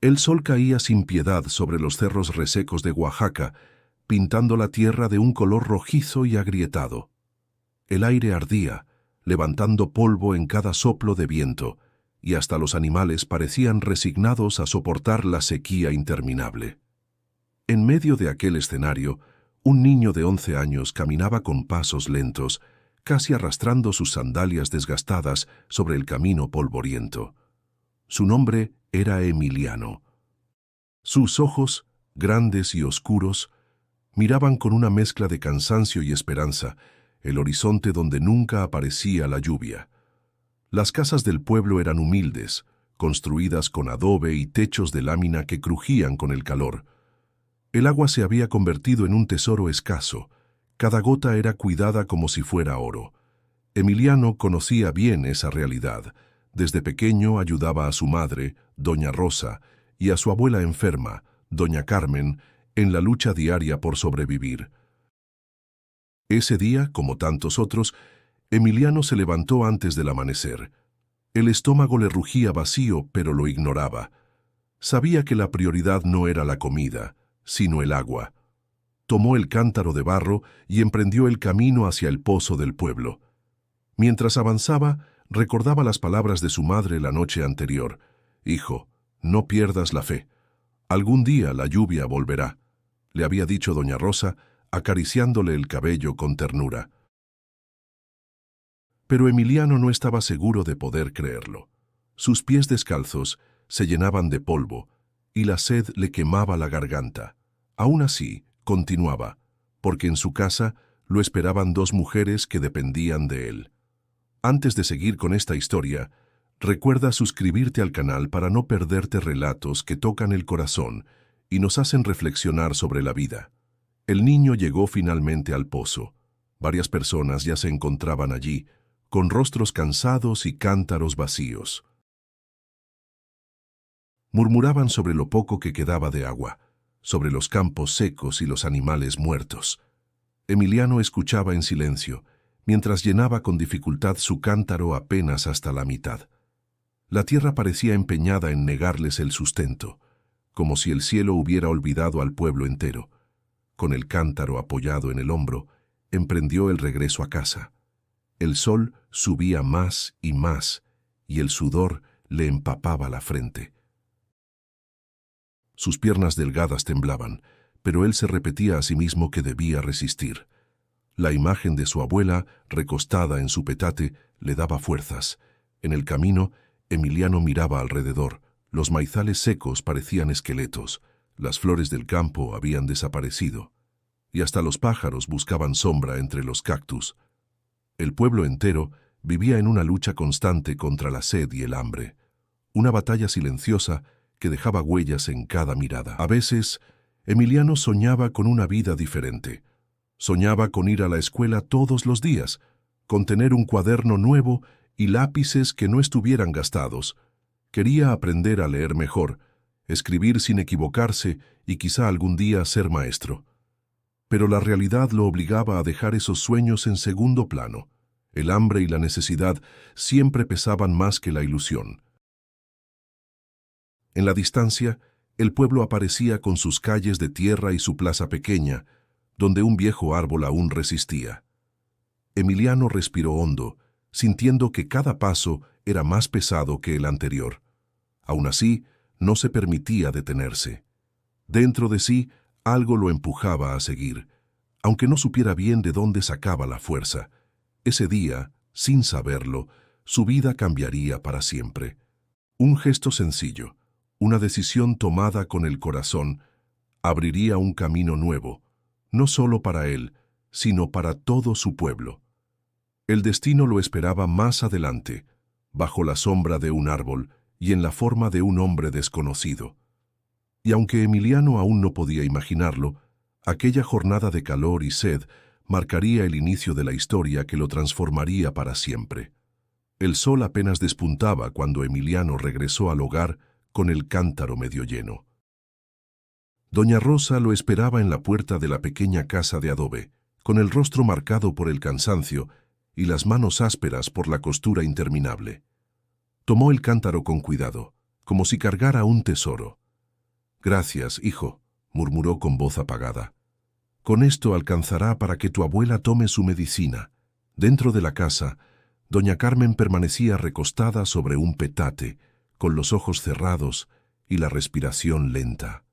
El sol caía sin piedad sobre los cerros resecos de Oaxaca, pintando la tierra de un color rojizo y agrietado. El aire ardía, levantando polvo en cada soplo de viento, y hasta los animales parecían resignados a soportar la sequía interminable. En medio de aquel escenario, un niño de 11 años caminaba con pasos lentos, casi arrastrando sus sandalias desgastadas sobre el camino polvoriento. Su nombre era Emiliano. Sus ojos, grandes y oscuros, miraban con una mezcla de cansancio y esperanza el horizonte donde nunca aparecía la lluvia. Las casas del pueblo eran humildes, construidas con adobe y techos de lámina que crujían con el calor. El agua se había convertido en un tesoro escaso. Cada gota era cuidada como si fuera oro. Emiliano conocía bien esa realidad. Desde pequeño ayudaba a su madre, doña Rosa, y a su abuela enferma, doña Carmen, en la lucha diaria por sobrevivir. Ese día, como tantos otros, Emiliano se levantó antes del amanecer. El estómago le rugía vacío, pero lo ignoraba. Sabía que la prioridad no era la comida, sino el agua. Tomó el cántaro de barro y emprendió el camino hacia el pozo del pueblo. Mientras avanzaba, recordaba las palabras de su madre la noche anterior. «Hijo, no pierdas la fe. Algún día la lluvia volverá», le había dicho doña Rosa, acariciándole el cabello con ternura. Pero Emiliano no estaba seguro de poder creerlo. Sus pies descalzos se llenaban de polvo y la sed le quemaba la garganta. Aún así, continuaba, porque en su casa lo esperaban 2 mujeres que dependían de él. Antes de seguir con esta historia, recuerda suscribirte al canal para no perderte relatos que tocan el corazón y nos hacen reflexionar sobre la vida. El niño llegó finalmente al pozo. Varias personas ya se encontraban allí, con rostros cansados y cántaros vacíos. Murmuraban sobre lo poco que quedaba de agua, sobre los campos secos y los animales muertos. Emiliano escuchaba en silencio, mientras llenaba con dificultad su cántaro apenas hasta la mitad. La tierra parecía empeñada en negarles el sustento, como si el cielo hubiera olvidado al pueblo entero. Con el cántaro apoyado en el hombro, emprendió el regreso a casa. El sol subía más y más, y el sudor le empapaba la frente. Sus piernas delgadas temblaban, pero él se repetía a sí mismo que debía resistir. La imagen de su abuela, recostada en su petate, le daba fuerzas. En el camino, Emiliano miraba alrededor. Los maizales secos parecían esqueletos, las flores del campo habían desaparecido, y hasta los pájaros buscaban sombra entre los cactus. El pueblo entero vivía en una lucha constante contra la sed y el hambre, una batalla silenciosa que dejaba huellas en cada mirada. A veces, Emiliano soñaba con una vida diferente. Soñaba con ir a la escuela todos los días, con tener un cuaderno nuevo y lápices que no estuvieran gastados. Quería aprender a leer mejor, escribir sin equivocarse y quizá algún día ser maestro. Pero la realidad lo obligaba a dejar esos sueños en segundo plano. El hambre y la necesidad siempre pesaban más que la ilusión. En la distancia, el pueblo aparecía con sus calles de tierra y su plaza pequeña, donde un viejo árbol aún resistía. Emiliano respiró hondo, sintiendo que cada paso era más pesado que el anterior. Aún así, no se permitía detenerse. Dentro de sí, algo lo empujaba a seguir, aunque no supiera bien de dónde sacaba la fuerza. Ese día, sin saberlo, su vida cambiaría para siempre. Un gesto sencillo, una decisión tomada con el corazón, abriría un camino nuevo, no solo para él, sino para todo su pueblo. El destino lo esperaba más adelante, bajo la sombra de un árbol y en la forma de un hombre desconocido. Y aunque Emiliano aún no podía imaginarlo, aquella jornada de calor y sed marcaría el inicio de la historia que lo transformaría para siempre. El sol apenas despuntaba cuando Emiliano regresó al hogar con el cántaro medio lleno. Doña Rosa lo esperaba en la puerta de la pequeña casa de adobe, con el rostro marcado por el cansancio y las manos ásperas por la costura interminable. Tomó el cántaro con cuidado, como si cargara un tesoro. Gracias, hijo, murmuró con voz apagada. Con esto alcanzará para que tu abuela tome su medicina. Dentro de la casa, doña Carmen permanecía recostada sobre un petate, con los ojos cerrados y la respiración lenta.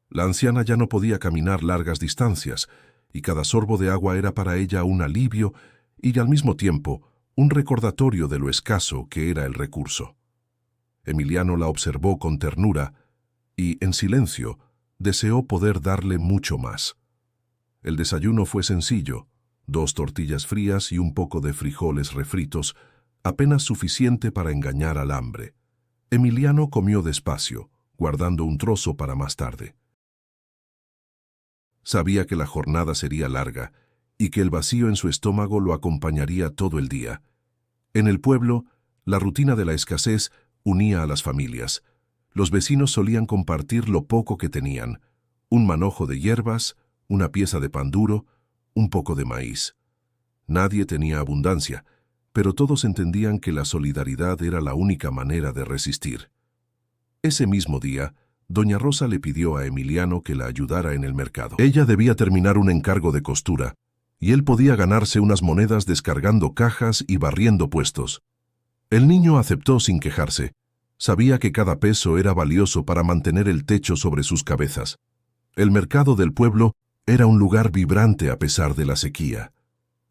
La anciana ya no podía caminar largas distancias, y cada sorbo de agua era para ella un alivio y al mismo tiempo un recordatorio de lo escaso que era el recurso. Emiliano la observó con ternura y, en silencio, deseó poder darle mucho más. El desayuno fue sencillo: 2 tortillas frías y un poco de frijoles refritos, apenas suficiente para engañar al hambre. Emiliano comió despacio, guardando un trozo para más tarde. Sabía que la jornada sería larga y que el vacío en su estómago lo acompañaría todo el día. En el pueblo, la rutina de la escasez unía a las familias. Los vecinos solían compartir lo poco que tenían: un manojo de hierbas, una pieza de pan duro, un poco de maíz. Nadie tenía abundancia, pero todos entendían que la solidaridad era la única manera de resistir. Ese mismo día, doña Rosa le pidió a Emiliano que la ayudara en el mercado. Ella debía terminar un encargo de costura, y él podía ganarse unas monedas descargando cajas y barriendo puestos. El niño aceptó sin quejarse. Sabía que cada peso era valioso para mantener el techo sobre sus cabezas. El mercado del pueblo era un lugar vibrante a pesar de la sequía.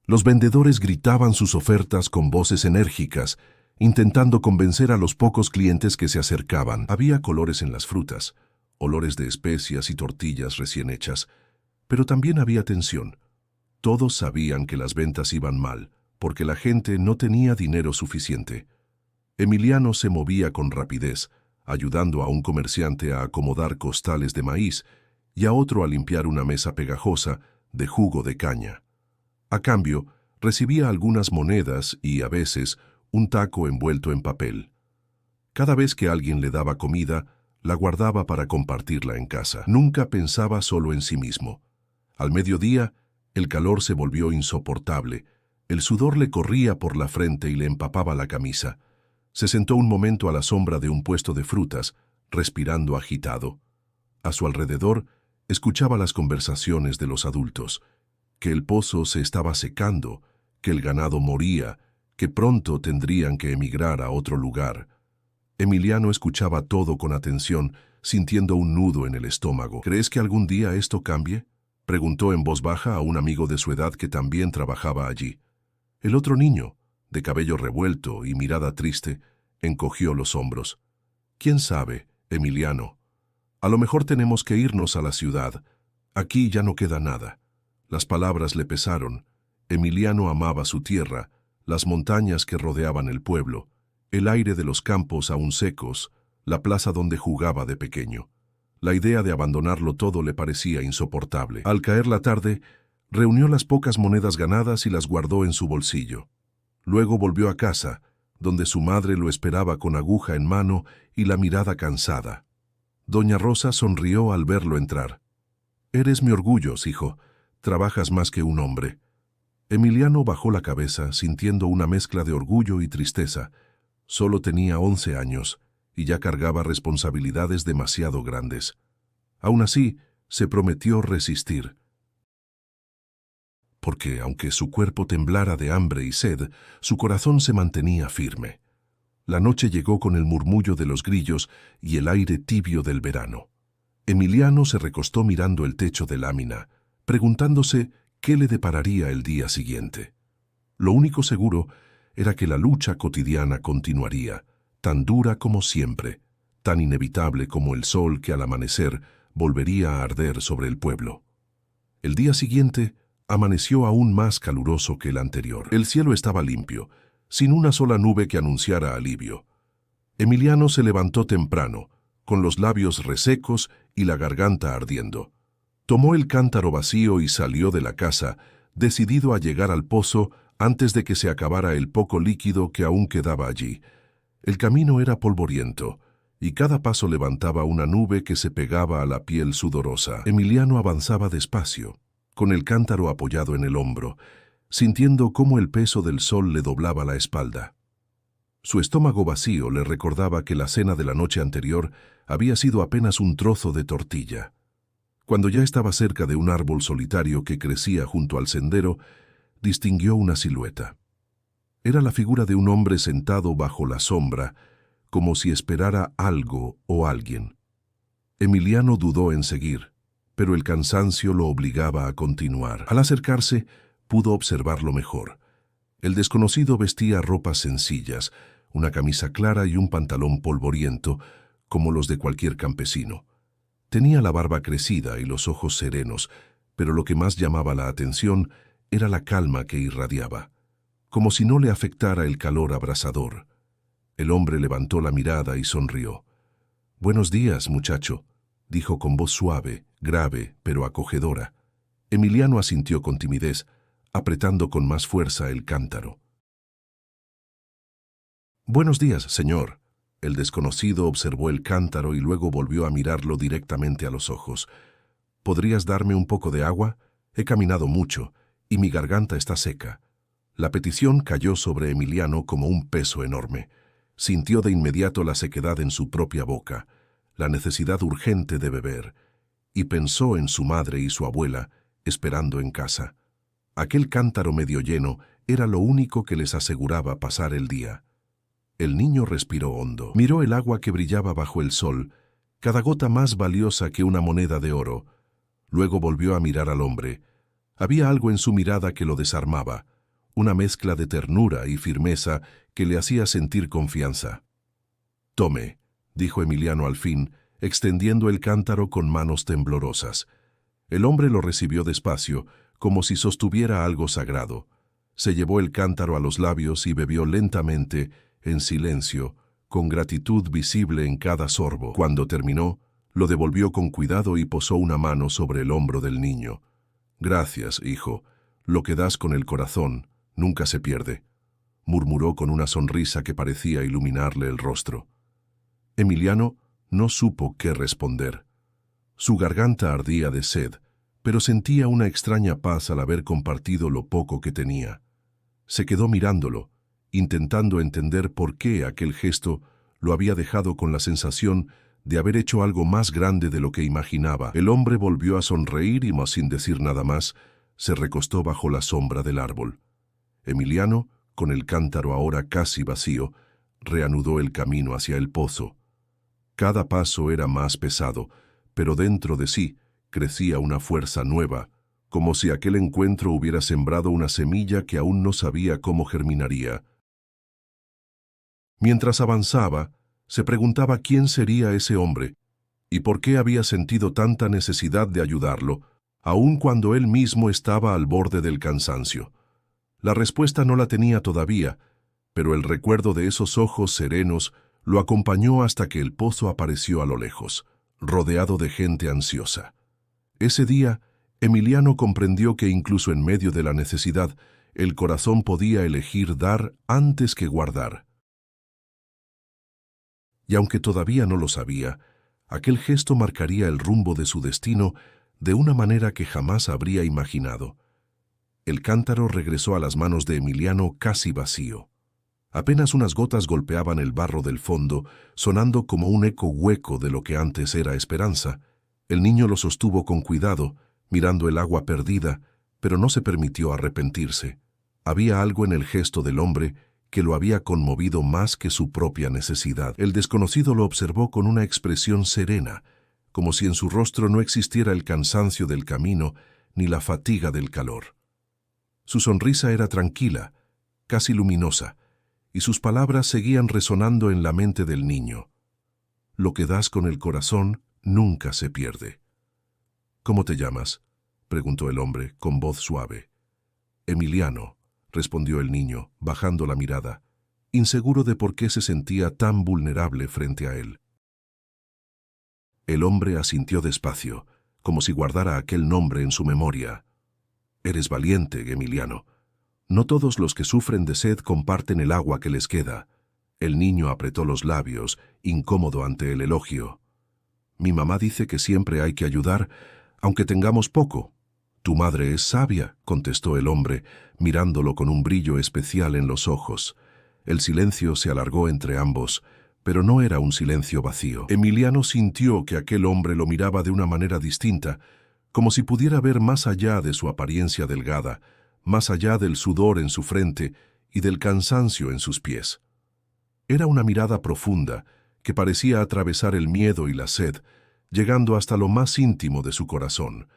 Los vendedores gritaban sus ofertas con voces enérgicas, intentando convencer a los pocos clientes que se acercaban. Había colores en las frutas, olores de especias y tortillas recién hechas, pero también había tensión. Todos sabían que las ventas iban mal, porque la gente no tenía dinero suficiente. Emiliano se movía con rapidez, ayudando a un comerciante a acomodar costales de maíz y a otro a limpiar una mesa pegajosa de jugo de caña. A cambio, recibía algunas monedas y, a veces, un taco envuelto en papel. Cada vez que alguien le daba comida, la guardaba para compartirla en casa. Nunca pensaba solo en sí mismo. Al mediodía, el calor se volvió insoportable. El sudor le corría por la frente y le empapaba la camisa. Se sentó un momento a la sombra de un puesto de frutas, respirando agitado. A su alrededor, escuchaba las conversaciones de los adultos: que el pozo se estaba secando, que el ganado moría, que pronto tendrían que emigrar a otro lugar. Emiliano escuchaba todo con atención, sintiendo un nudo en el estómago. ¿Crees que algún día esto cambie?, preguntó en voz baja a un amigo de su edad que también trabajaba allí. El otro niño, de cabello revuelto y mirada triste, encogió los hombros. «¿Quién sabe, Emiliano? A lo mejor tenemos que irnos a la ciudad. Aquí ya no queda nada». Las palabras le pesaron. Emiliano amaba su tierra, las montañas que rodeaban el pueblo, el aire de los campos aún secos, la plaza donde jugaba de pequeño. La idea de abandonarlo todo le parecía insoportable. Al caer la tarde, reunió las pocas monedas ganadas y las guardó en su bolsillo. Luego volvió a casa, donde su madre lo esperaba con aguja en mano y la mirada cansada. Doña Rosa sonrió al verlo entrar. «Eres mi orgullo, hijo. Trabajas más que un hombre». Emiliano bajó la cabeza, sintiendo una mezcla de orgullo y tristeza. Solo tenía 11 años y ya cargaba responsabilidades demasiado grandes. Aún así, se prometió resistir. Porque, aunque su cuerpo temblara de hambre y sed, su corazón se mantenía firme. La noche llegó con el murmullo de los grillos y el aire tibio del verano. Emiliano se recostó mirando el techo de lámina, preguntándose qué le depararía el día siguiente. Lo único seguro era que la lucha cotidiana continuaría, tan dura como siempre, tan inevitable como el sol que al amanecer volvería a arder sobre el pueblo. El día siguiente amaneció aún más caluroso que el anterior. El cielo estaba limpio, sin una sola nube que anunciara alivio. Emiliano se levantó temprano, con los labios resecos y la garganta ardiendo. Tomó el cántaro vacío y salió de la casa, decidido a llegar al pozo antes de que se acabara el poco líquido que aún quedaba allí. El camino era polvoriento, y cada paso levantaba una nube que se pegaba a la piel sudorosa. Emiliano avanzaba despacio, con el cántaro apoyado en el hombro, sintiendo cómo el peso del sol le doblaba la espalda. Su estómago vacío le recordaba que la cena de la noche anterior había sido apenas un trozo de tortilla. Cuando ya estaba cerca de un árbol solitario que crecía junto al sendero, distinguió una silueta. Era la figura de un hombre sentado bajo la sombra, como si esperara algo o alguien. Emiliano dudó en seguir, pero el cansancio lo obligaba a continuar. Al acercarse, pudo observarlo mejor. El desconocido vestía ropas sencillas, una camisa clara y un pantalón polvoriento, como los de cualquier campesino. Tenía la barba crecida y los ojos serenos, pero lo que más llamaba la atención era la calma que irradiaba, como si no le afectara el calor abrasador. El hombre levantó la mirada y sonrió. «Buenos días, muchacho», dijo con voz suave, grave, pero acogedora. Emiliano asintió con timidez, apretando con más fuerza el cántaro. «Buenos días, señor». El desconocido observó el cántaro y luego volvió a mirarlo directamente a los ojos. «¿Podrías darme un poco de agua? He caminado mucho y mi garganta está seca». La petición cayó sobre Emiliano como un peso enorme. Sintió de inmediato la sequedad en su propia boca, la necesidad urgente de beber, y pensó en su madre y su abuela, esperando en casa. Aquel cántaro medio lleno era lo único que les aseguraba pasar el día. El niño respiró hondo. Miró el agua que brillaba bajo el sol, cada gota más valiosa que una moneda de oro. Luego volvió a mirar al hombre. Había algo en su mirada que lo desarmaba, una mezcla de ternura y firmeza que le hacía sentir confianza. «Tome», dijo Emiliano al fin, extendiendo el cántaro con manos temblorosas. El hombre lo recibió despacio, como si sostuviera algo sagrado. Se llevó el cántaro a los labios y bebió lentamente, en silencio, con gratitud visible en cada sorbo. Cuando terminó, lo devolvió con cuidado y posó una mano sobre el hombro del niño. «Gracias, hijo. Lo que das con el corazón nunca se pierde», murmuró con una sonrisa que parecía iluminarle el rostro. Emiliano no supo qué responder. Su garganta ardía de sed, pero sentía una extraña paz al haber compartido lo poco que tenía. Se quedó mirándolo, intentando entender por qué aquel gesto lo había dejado con la sensación de haber hecho algo más grande de lo que imaginaba. El hombre volvió a sonreír y, sin decir nada más, se recostó bajo la sombra del árbol. Emiliano, con el cántaro ahora casi vacío, reanudó el camino hacia el pozo. Cada paso era más pesado, pero dentro de sí crecía una fuerza nueva, como si aquel encuentro hubiera sembrado una semilla que aún no sabía cómo germinaría. Mientras avanzaba, se preguntaba quién sería ese hombre y por qué había sentido tanta necesidad de ayudarlo, aun cuando él mismo estaba al borde del cansancio. La respuesta no la tenía todavía, pero el recuerdo de esos ojos serenos lo acompañó hasta que el pozo apareció a lo lejos, rodeado de gente ansiosa. Ese día, Emiliano comprendió que incluso en medio de la necesidad, el corazón podía elegir dar antes que guardar. Y aunque todavía no lo sabía, aquel gesto marcaría el rumbo de su destino de una manera que jamás habría imaginado. El cántaro regresó a las manos de Emiliano casi vacío. Apenas unas gotas golpeaban el barro del fondo, sonando como un eco hueco de lo que antes era esperanza. El niño lo sostuvo con cuidado, mirando el agua perdida, pero no se permitió arrepentirse. Había algo en el gesto del hombre que lo había conmovido más que su propia necesidad. El desconocido lo observó con una expresión serena, como si en su rostro no existiera el cansancio del camino ni la fatiga del calor. Su sonrisa era tranquila, casi luminosa, y sus palabras seguían resonando en la mente del niño. Lo que das con el corazón nunca se pierde. «¿Cómo te llamas?», preguntó el hombre con voz suave. «Emiliano», respondió el niño, bajando la mirada, inseguro de por qué se sentía tan vulnerable frente a él. El hombre asintió despacio, como si guardara aquel nombre en su memoria. «Eres valiente, Emiliano. No todos los que sufren de sed comparten el agua que les queda». El niño apretó los labios, incómodo ante el elogio. «Mi mamá dice que siempre hay que ayudar, aunque tengamos poco». «Tu madre es sabia», contestó el hombre, mirándolo con un brillo especial en los ojos. El silencio se alargó entre ambos, pero no era un silencio vacío. Emiliano sintió que aquel hombre lo miraba de una manera distinta, como si pudiera ver más allá de su apariencia delgada, más allá del sudor en su frente y del cansancio en sus pies. Era una mirada profunda que parecía atravesar el miedo y la sed, llegando hasta lo más íntimo de su corazón.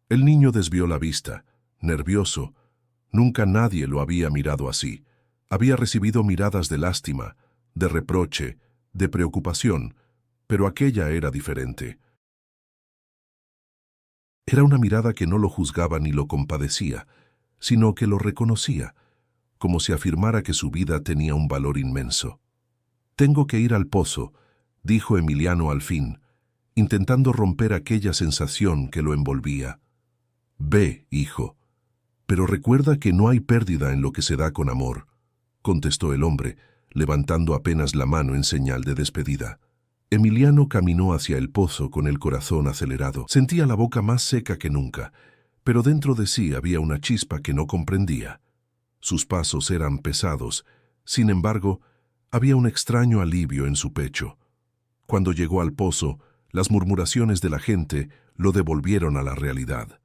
El niño desvió la vista, nervioso. Nunca nadie lo había mirado así. Había recibido miradas de lástima, de reproche, de preocupación, pero aquella era diferente. Era una mirada que no lo juzgaba ni lo compadecía, sino que lo reconocía, como si afirmara que su vida tenía un valor inmenso. «Tengo que ir al pozo», dijo Emiliano al fin, intentando romper aquella sensación que lo envolvía. «Ve, hijo, pero recuerda que no hay pérdida en lo que se da con amor», contestó el hombre, levantando apenas la mano en señal de despedida. Emiliano caminó hacia el pozo con el corazón acelerado. Sentía la boca más seca que nunca, pero dentro de sí había una chispa que no comprendía. Sus pasos eran pesados, sin embargo, había un extraño alivio en su pecho. Cuando llegó al pozo, las murmuraciones de la gente lo devolvieron a la realidad.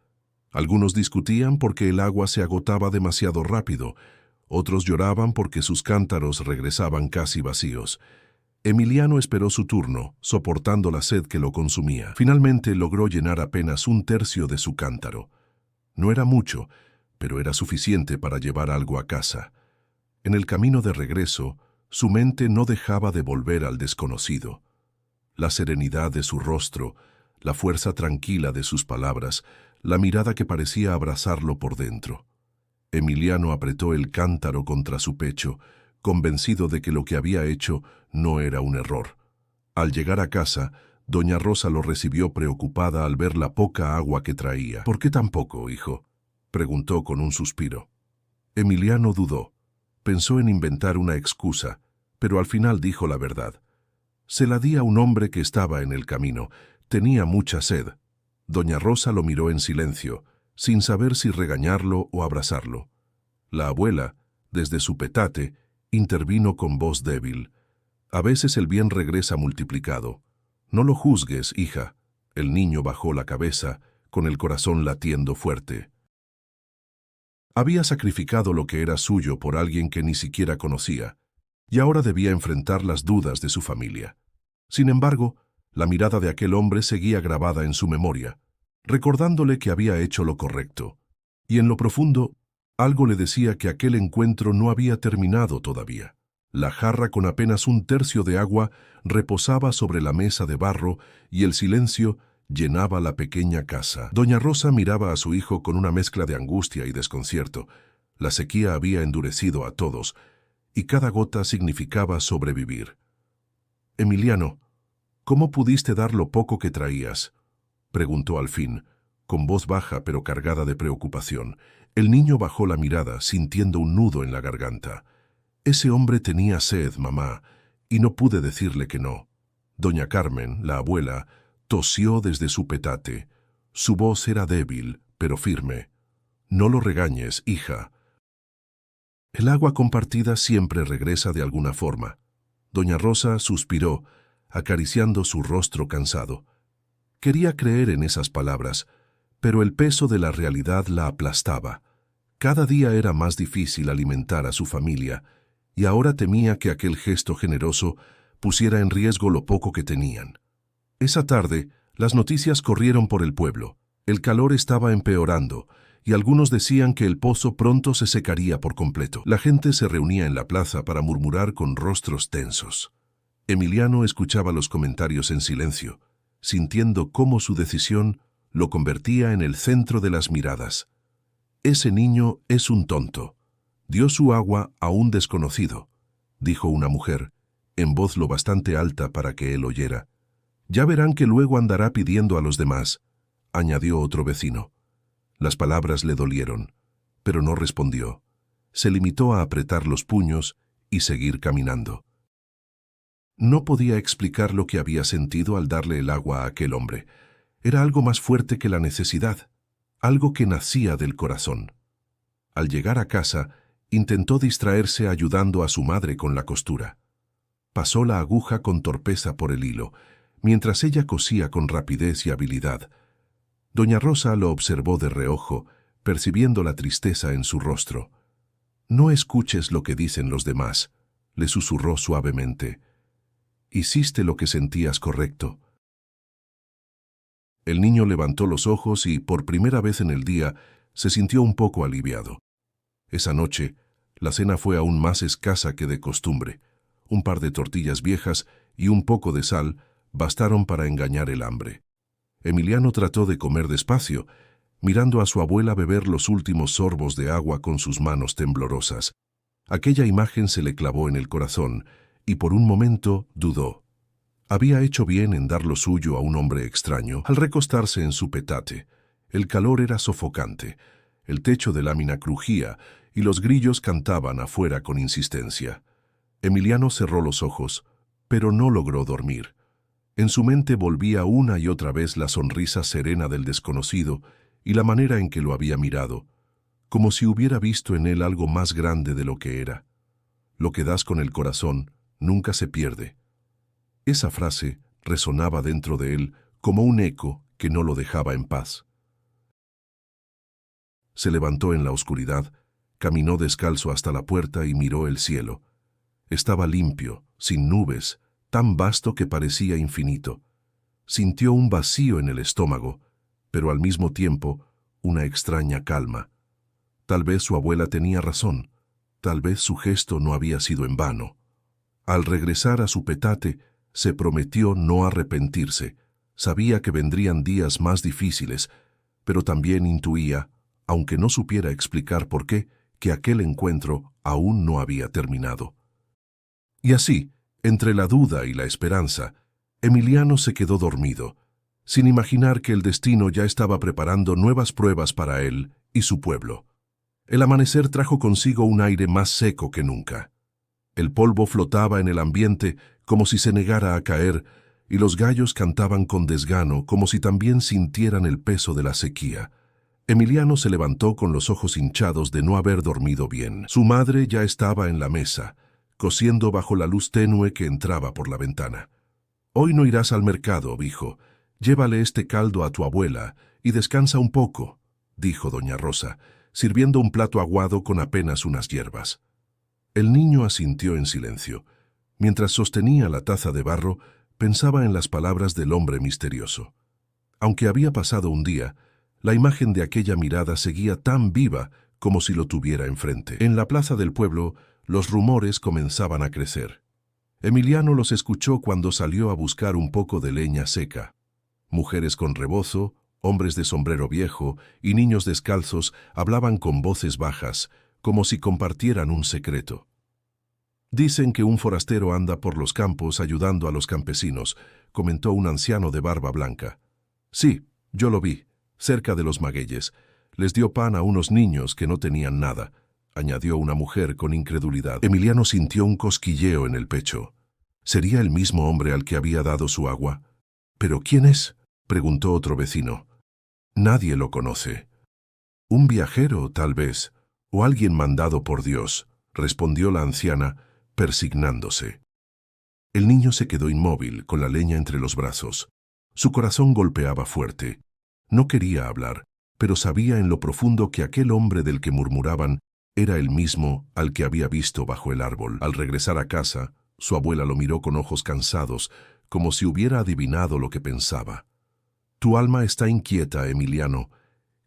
Algunos discutían porque el agua se agotaba demasiado rápido, otros lloraban porque sus cántaros regresaban casi vacíos. Emiliano esperó su turno, soportando la sed que lo consumía. Finalmente logró llenar apenas un tercio de su cántaro. No era mucho, pero era suficiente para llevar algo a casa. En el camino de regreso, su mente no dejaba de volver al desconocido. La serenidad de su rostro, la fuerza tranquila de sus palabras, la mirada que parecía abrazarlo por dentro. Emiliano apretó el cántaro contra su pecho, convencido de que lo que había hecho no era un error. Al llegar a casa, doña Rosa lo recibió preocupada al ver la poca agua que traía. «¿Por qué tan poco, hijo?», preguntó con un suspiro. Emiliano dudó. Pensó en inventar una excusa, pero al final dijo la verdad. «Se la di a un hombre que estaba en el camino. Tenía mucha sed». Doña Rosa lo miró en silencio, sin saber si regañarlo o abrazarlo. La abuela, desde su petate, intervino con voz débil. «A veces el bien regresa multiplicado. No lo juzgues, hija». El niño bajó la cabeza, con el corazón latiendo fuerte. Había sacrificado lo que era suyo por alguien que ni siquiera conocía, y ahora debía enfrentar las dudas de su familia. Sin embargo, la mirada de aquel hombre seguía grabada en su memoria, recordándole que había hecho lo correcto, y en lo profundo, algo le decía que aquel encuentro no había terminado todavía. La jarra con apenas un tercio de agua reposaba sobre la mesa de barro y el silencio llenaba la pequeña casa. Doña Rosa miraba a su hijo con una mezcla de angustia y desconcierto. La sequía había endurecido a todos, y cada gota significaba sobrevivir. «Emiliano, ¿cómo pudiste dar lo poco que traías?», preguntó al fin, con voz baja pero cargada de preocupación. El niño bajó la mirada, sintiendo un nudo en la garganta. «Ese hombre tenía sed, mamá, y no pude decirle que no». Doña Carmen, la abuela, tosió desde su petate. Su voz era débil, pero firme. «No lo regañes, hija. El agua compartida siempre regresa de alguna forma». Doña Rosa suspiró, acariciando su rostro cansado. Quería creer en esas palabras, pero el peso de la realidad la aplastaba. Cada día era más difícil alimentar a su familia, y ahora temía que aquel gesto generoso pusiera en riesgo lo poco que tenían. Esa tarde, las noticias corrieron por el pueblo. El calor estaba empeorando, y algunos decían que el pozo pronto se secaría por completo. La gente se reunía en la plaza para murmurar con rostros tensos. Emiliano escuchaba los comentarios en silencio, sintiendo cómo su decisión lo convertía en el centro de las miradas. «Ese niño es un tonto. Dio su agua a un desconocido», dijo una mujer, en voz lo bastante alta para que él oyera. «Ya verán que luego andará pidiendo a los demás», añadió otro vecino. Las palabras le dolieron, pero no respondió. Se limitó a apretar los puños y seguir caminando. No podía explicar lo que había sentido al darle el agua a aquel hombre. Era algo más fuerte que la necesidad, algo que nacía del corazón. Al llegar a casa, intentó distraerse ayudando a su madre con la costura. Pasó la aguja con torpeza por el hilo, mientras ella cosía con rapidez y habilidad. Doña Rosa lo observó de reojo, percibiendo la tristeza en su rostro. «No escuches lo que dicen los demás», le susurró suavemente. «Hiciste lo que sentías correcto». El niño levantó los ojos y, por primera vez en el día, se sintió un poco aliviado. Esa noche, la cena fue aún más escasa que de costumbre. Un par de tortillas viejas y un poco de sal bastaron para engañar el hambre. Emiliano trató de comer despacio, mirando a su abuela beber los últimos sorbos de agua con sus manos temblorosas. Aquella imagen se le clavó en el corazón y por un momento dudó. Había hecho bien en dar lo suyo a un hombre extraño al recostarse en su petate. El calor era sofocante, el techo de lámina crujía y los grillos cantaban afuera con insistencia. Emiliano cerró los ojos, pero no logró dormir. En su mente volvía una y otra vez la sonrisa serena del desconocido y la manera en que lo había mirado, como si hubiera visto en él algo más grande de lo que era. Lo que das con el corazón nunca se pierde. Esa frase resonaba dentro de él como un eco que no lo dejaba en paz. Se levantó en la oscuridad, caminó descalzo hasta la puerta y miró el cielo. Estaba limpio, sin nubes, tan vasto que parecía infinito. Sintió un vacío en el estómago, pero al mismo tiempo una extraña calma. Tal vez su abuela tenía razón, tal vez su gesto no había sido en vano. Al regresar a su petate, se prometió no arrepentirse. Sabía que vendrían días más difíciles, pero también intuía, aunque no supiera explicar por qué, que aquel encuentro aún no había terminado. Y así, entre la duda y la esperanza, Emiliano se quedó dormido, sin imaginar que el destino ya estaba preparando nuevas pruebas para él y su pueblo. El amanecer trajo consigo un aire más seco que nunca. El polvo flotaba en el ambiente como si se negara a caer, y los gallos cantaban con desgano como si también sintieran el peso de la sequía. Emiliano se levantó con los ojos hinchados de no haber dormido bien. Su madre ya estaba en la mesa, cociendo bajo la luz tenue que entraba por la ventana. «Hoy no irás al mercado, hijo. Llévale este caldo a tu abuela y descansa un poco», dijo doña Rosa, sirviendo un plato aguado con apenas unas hierbas. El niño asintió en silencio. Mientras sostenía la taza de barro, pensaba en las palabras del hombre misterioso. Aunque había pasado un día, la imagen de aquella mirada seguía tan viva como si lo tuviera enfrente. En la plaza del pueblo, los rumores comenzaban a crecer. Emiliano los escuchó cuando salió a buscar un poco de leña seca. Mujeres con rebozo, hombres de sombrero viejo y niños descalzos hablaban con voces bajas, como si compartieran un secreto. «Dicen que un forastero anda por los campos ayudando a los campesinos», comentó un anciano de barba blanca. «Sí, yo lo vi, cerca de los magueyes. Les dio pan a unos niños que no tenían nada», añadió una mujer con incredulidad. Emiliano sintió un cosquilleo en el pecho. ¿Sería el mismo hombre al que había dado su agua? «¿Pero quién es?», preguntó otro vecino. «Nadie lo conoce». «Un viajero, tal vez, o alguien mandado por Dios», respondió la anciana, persignándose. El niño se quedó inmóvil, con la leña entre los brazos. Su corazón golpeaba fuerte. No quería hablar, pero sabía en lo profundo que aquel hombre del que murmuraban era el mismo al que había visto bajo el árbol. Al regresar a casa, su abuela lo miró con ojos cansados, como si hubiera adivinado lo que pensaba. «Tu alma está inquieta, Emiliano.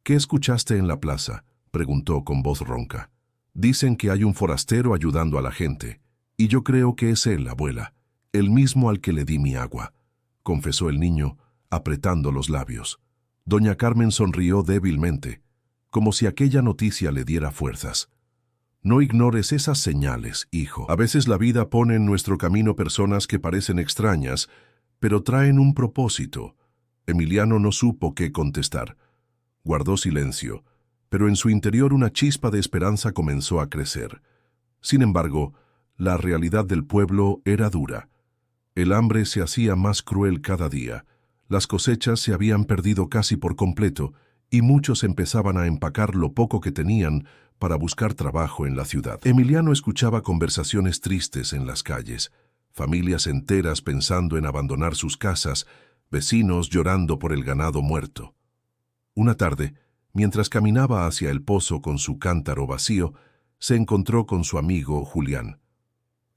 ¿Qué escuchaste en la plaza?», preguntó con voz ronca. «Dicen que hay un forastero ayudando a la gente, y yo creo que es él, abuela, el mismo al que le di mi agua», confesó el niño, apretando los labios. Doña Carmen sonrió débilmente, como si aquella noticia le diera fuerzas. «No ignores esas señales, hijo. A veces la vida pone en nuestro camino personas que parecen extrañas, pero traen un propósito». Emiliano no supo qué contestar. Guardó silencio, pero en su interior una chispa de esperanza comenzó a crecer. Sin embargo, la realidad del pueblo era dura. El hambre se hacía más cruel cada día. Las cosechas se habían perdido casi por completo y muchos empezaban a empacar lo poco que tenían para buscar trabajo en la ciudad. Emiliano escuchaba conversaciones tristes en las calles, familias enteras pensando en abandonar sus casas, vecinos llorando por el ganado muerto. Una tarde, mientras caminaba hacia el pozo con su cántaro vacío, se encontró con su amigo Julián.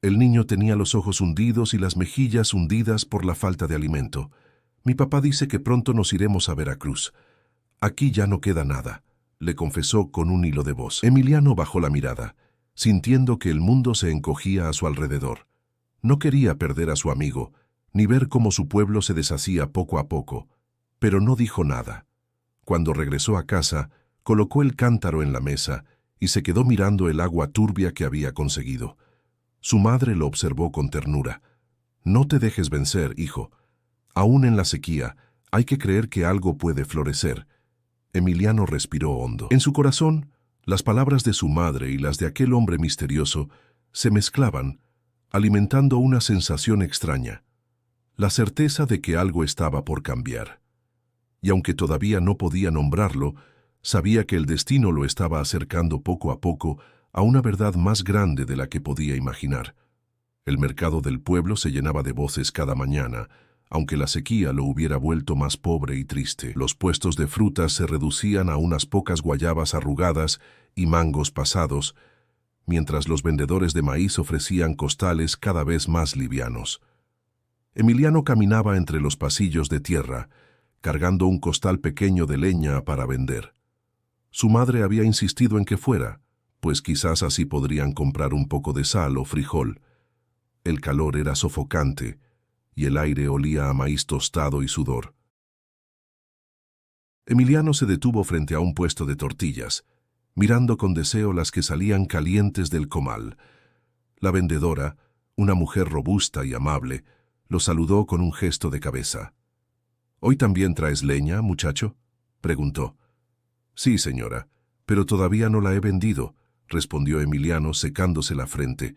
El niño tenía los ojos hundidos y las mejillas hundidas por la falta de alimento. «Mi papá dice que pronto nos iremos a Veracruz. Aquí ya no queda nada», le confesó con un hilo de voz. Emiliano bajó la mirada, sintiendo que el mundo se encogía a su alrededor. No quería perder a su amigo, ni ver cómo su pueblo se deshacía poco a poco, pero no dijo nada. Cuando regresó a casa, colocó el cántaro en la mesa y se quedó mirando el agua turbia que había conseguido. Su madre lo observó con ternura. «No te dejes vencer, hijo. Aún en la sequía, hay que creer que algo puede florecer». Emiliano respiró hondo. En su corazón, las palabras de su madre y las de aquel hombre misterioso se mezclaban, alimentando una sensación extraña, la certeza de que algo estaba por cambiar. Y aunque todavía no podía nombrarlo, sabía que el destino lo estaba acercando poco a poco a una verdad más grande de la que podía imaginar. El mercado del pueblo se llenaba de voces cada mañana, aunque la sequía lo hubiera vuelto más pobre y triste. Los puestos de frutas se reducían a unas pocas guayabas arrugadas y mangos pasados, mientras los vendedores de maíz ofrecían costales cada vez más livianos. Emiliano caminaba entre los pasillos de tierra, cargando un costal pequeño de leña para vender. Su madre había insistido en que fuera, pues quizás así podrían comprar un poco de sal o frijol. El calor era sofocante, y el aire olía a maíz tostado y sudor. Emiliano se detuvo frente a un puesto de tortillas, mirando con deseo las que salían calientes del comal. La vendedora, una mujer robusta y amable, lo saludó con un gesto de cabeza. «¿Hoy también traes leña, muchacho?», preguntó. «Sí, señora, pero todavía no la he vendido», respondió Emiliano secándose la frente.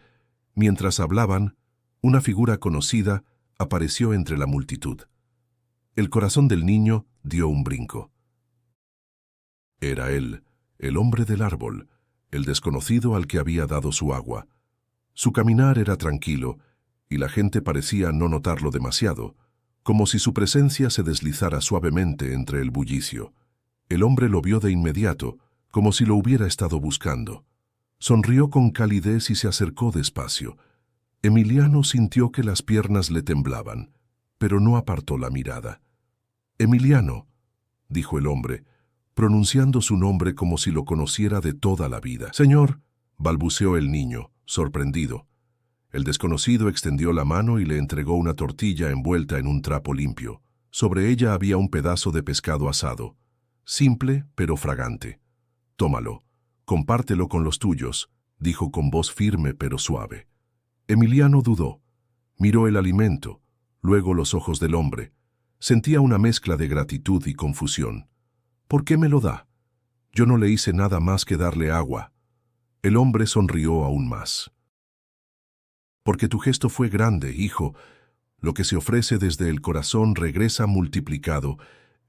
Mientras hablaban, una figura conocida apareció entre la multitud. El corazón del niño dio un brinco. Era él, el hombre del árbol, el desconocido al que había dado su agua. Su caminar era tranquilo, y la gente parecía no notarlo demasiado, como si su presencia se deslizara suavemente entre el bullicio. El hombre lo vio de inmediato, como si lo hubiera estado buscando. Sonrió con calidez y se acercó despacio. Emiliano sintió que las piernas le temblaban, pero no apartó la mirada. «Emiliano», dijo el hombre, pronunciando su nombre como si lo conociera de toda la vida. «Señor», balbuceó el niño, sorprendido. El desconocido extendió la mano y le entregó una tortilla envuelta en un trapo limpio. Sobre ella había un pedazo de pescado asado, simple pero fragante. «Tómalo, compártelo con los tuyos», dijo con voz firme pero suave. Emiliano dudó. Miró el alimento, luego los ojos del hombre. Sentía una mezcla de gratitud y confusión. «¿Por qué me lo da? Yo no le hice nada más que darle agua». El hombre sonrió aún más. «Porque tu gesto fue grande, hijo. Lo que se ofrece desde el corazón regresa multiplicado».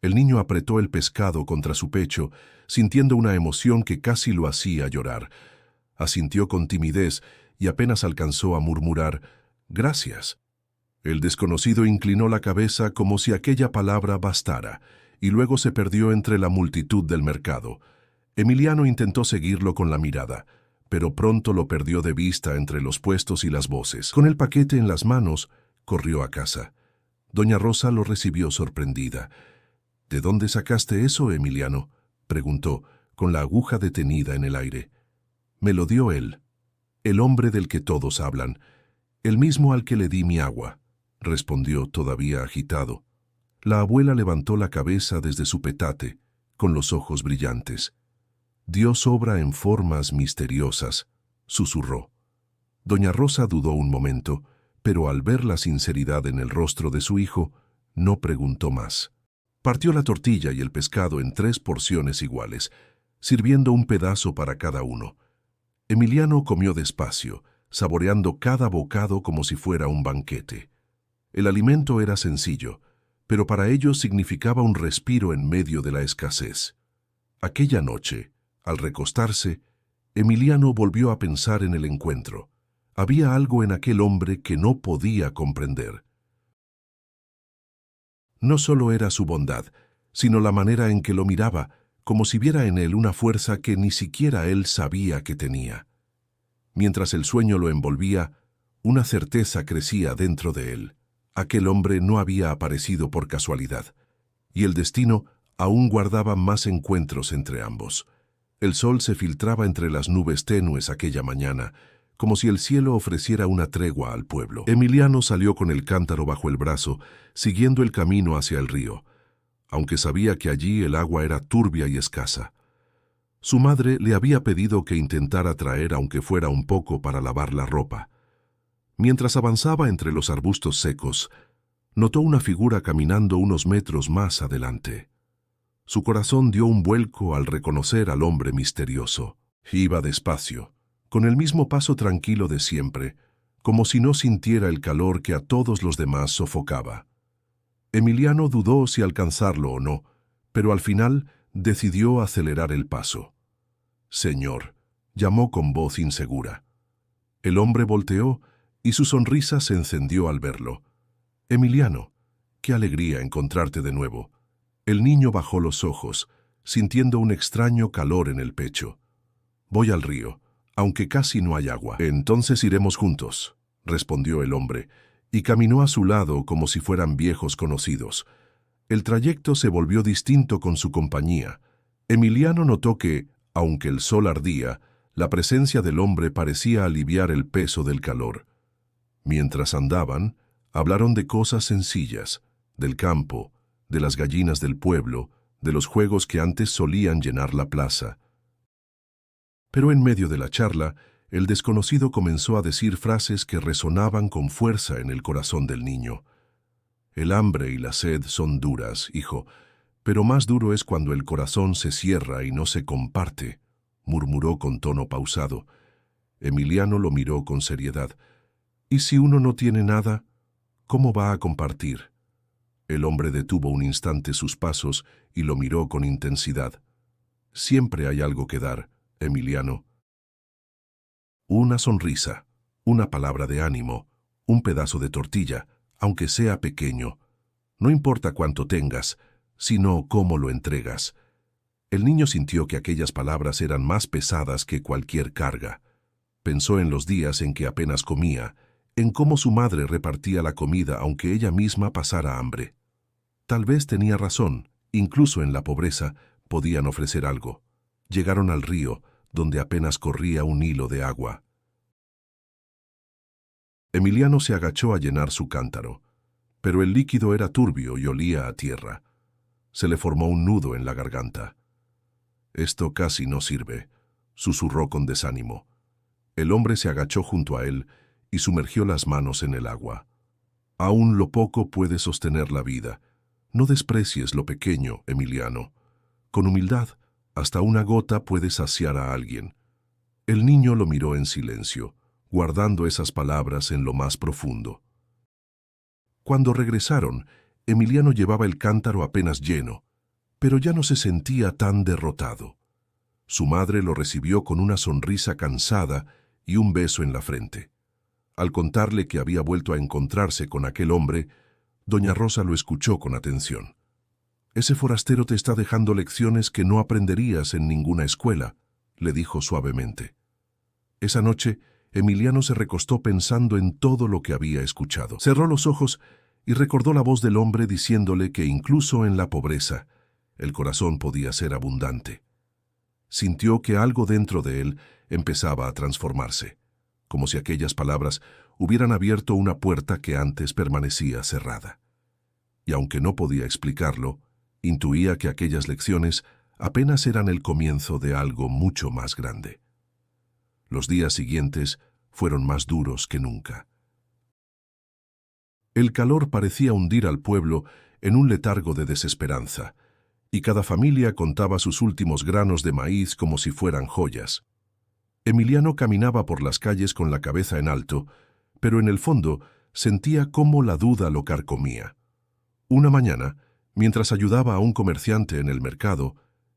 El niño apretó el pescado contra su pecho, sintiendo una emoción que casi lo hacía llorar. Asintió con timidez y apenas alcanzó a murmurar «Gracias». El desconocido inclinó la cabeza como si aquella palabra bastara, y luego se perdió entre la multitud del mercado. Emiliano intentó seguirlo con la mirada, pero pronto lo perdió de vista entre los puestos y las voces. Con el paquete en las manos, corrió a casa. Doña Rosa lo recibió sorprendida. «¿De dónde sacaste eso, Emiliano?», preguntó, con la aguja detenida en el aire. «Me lo dio él, el hombre del que todos hablan, el mismo al que le di mi agua», respondió todavía agitado. La abuela levantó la cabeza desde su petate, con los ojos brillantes. «Dios obra en formas misteriosas», susurró. Doña Rosa dudó un momento, pero al ver la sinceridad en el rostro de su hijo, no preguntó más. Partió la tortilla y el pescado en 3 porciones iguales, sirviendo un pedazo para cada uno. Emiliano comió despacio, saboreando cada bocado como si fuera un banquete. El alimento era sencillo, pero para ellos significaba un respiro en medio de la escasez. Aquella noche, al recostarse, Emiliano volvió a pensar en el encuentro, Había algo en aquel hombre que no podía comprender. No solo era su bondad, sino la manera en que lo miraba, como si viera en él una fuerza que ni siquiera él sabía que tenía. Mientras el sueño lo envolvía, una certeza crecía dentro de él. Aquel hombre no había aparecido por casualidad, y el destino aún guardaba más encuentros entre ambos. El sol se filtraba entre las nubes tenues aquella mañana, como si el cielo ofreciera una tregua al pueblo. Emiliano salió con el cántaro bajo el brazo, siguiendo el camino hacia el río, aunque sabía que allí el agua era turbia y escasa. Su madre le había pedido que intentara traer aunque fuera un poco para lavar la ropa. Mientras avanzaba entre los arbustos secos, notó una figura caminando unos metros más adelante. Su corazón dio un vuelco al reconocer al hombre misterioso. Iba despacio, con el mismo paso tranquilo de siempre, como si no sintiera el calor que a todos los demás sofocaba. Emiliano dudó si alcanzarlo o no, pero al final decidió acelerar el paso. «Señor», llamó con voz insegura. El hombre volteó y su sonrisa se encendió al verlo. «Emiliano, qué alegría encontrarte de nuevo». El niño bajó los ojos, sintiendo un extraño calor en el pecho. «Voy al río, aunque casi no hay agua». «Entonces iremos juntos», respondió el hombre, y caminó a su lado como si fueran viejos conocidos. El trayecto se volvió distinto con su compañía. Emiliano notó que, aunque el sol ardía, la presencia del hombre parecía aliviar el peso del calor. Mientras andaban, hablaron de cosas sencillas, del campo, de las gallinas del pueblo, de los juegos que antes solían llenar la plaza. Pero en medio de la charla, el desconocido comenzó a decir frases que resonaban con fuerza en el corazón del niño. «El hambre y la sed son duras, hijo, pero más duro es cuando el corazón se cierra y no se comparte», murmuró con tono pausado. Emiliano lo miró con seriedad. «¿Y si uno no tiene nada, cómo va a compartir?» El hombre detuvo un instante sus pasos y lo miró con intensidad. «Siempre hay algo que dar, Emiliano. Una sonrisa, una palabra de ánimo, un pedazo de tortilla, aunque sea pequeño. No importa cuánto tengas, sino cómo lo entregas». El niño sintió que aquellas palabras eran más pesadas que cualquier carga. Pensó en los días en que apenas comía, en cómo su madre repartía la comida aunque ella misma pasara hambre. Tal vez tenía razón, incluso en la pobreza podían ofrecer algo. Llegaron al río, donde apenas corría un hilo de agua. Emiliano se agachó a llenar su cántaro, pero el líquido era turbio y olía a tierra. Se le formó un nudo en la garganta. «Esto casi no sirve», susurró con desánimo. El hombre se agachó junto a él y sumergió las manos en el agua. «Aún lo poco puede sostener la vida. No desprecies lo pequeño, Emiliano. Con humildad, hasta una gota puede saciar a alguien». El niño lo miró en silencio, guardando esas palabras en lo más profundo. Cuando regresaron, Emiliano llevaba el cántaro apenas lleno, pero ya no se sentía tan derrotado. Su madre lo recibió con una sonrisa cansada y un beso en la frente. Al contarle que había vuelto a encontrarse con aquel hombre, doña Rosa lo escuchó con atención. «Ese forastero te está dejando lecciones que no aprenderías en ninguna escuela», le dijo suavemente. Esa noche, Emiliano se recostó pensando en todo lo que había escuchado. Cerró los ojos y recordó la voz del hombre diciéndole que incluso en la pobreza, el corazón podía ser abundante. Sintió que algo dentro de él empezaba a transformarse, como si aquellas palabras hubieran abierto una puerta que antes permanecía cerrada. Y aunque no podía explicarlo, intuía que aquellas lecciones apenas eran el comienzo de algo mucho más grande. Los días siguientes fueron más duros que nunca. El calor parecía hundir al pueblo en un letargo de desesperanza, y cada familia contaba sus últimos granos de maíz como si fueran joyas. Emiliano caminaba por las calles con la cabeza en alto, pero en el fondo sentía cómo la duda lo carcomía. Una mañana, mientras ayudaba a un comerciante en el mercado,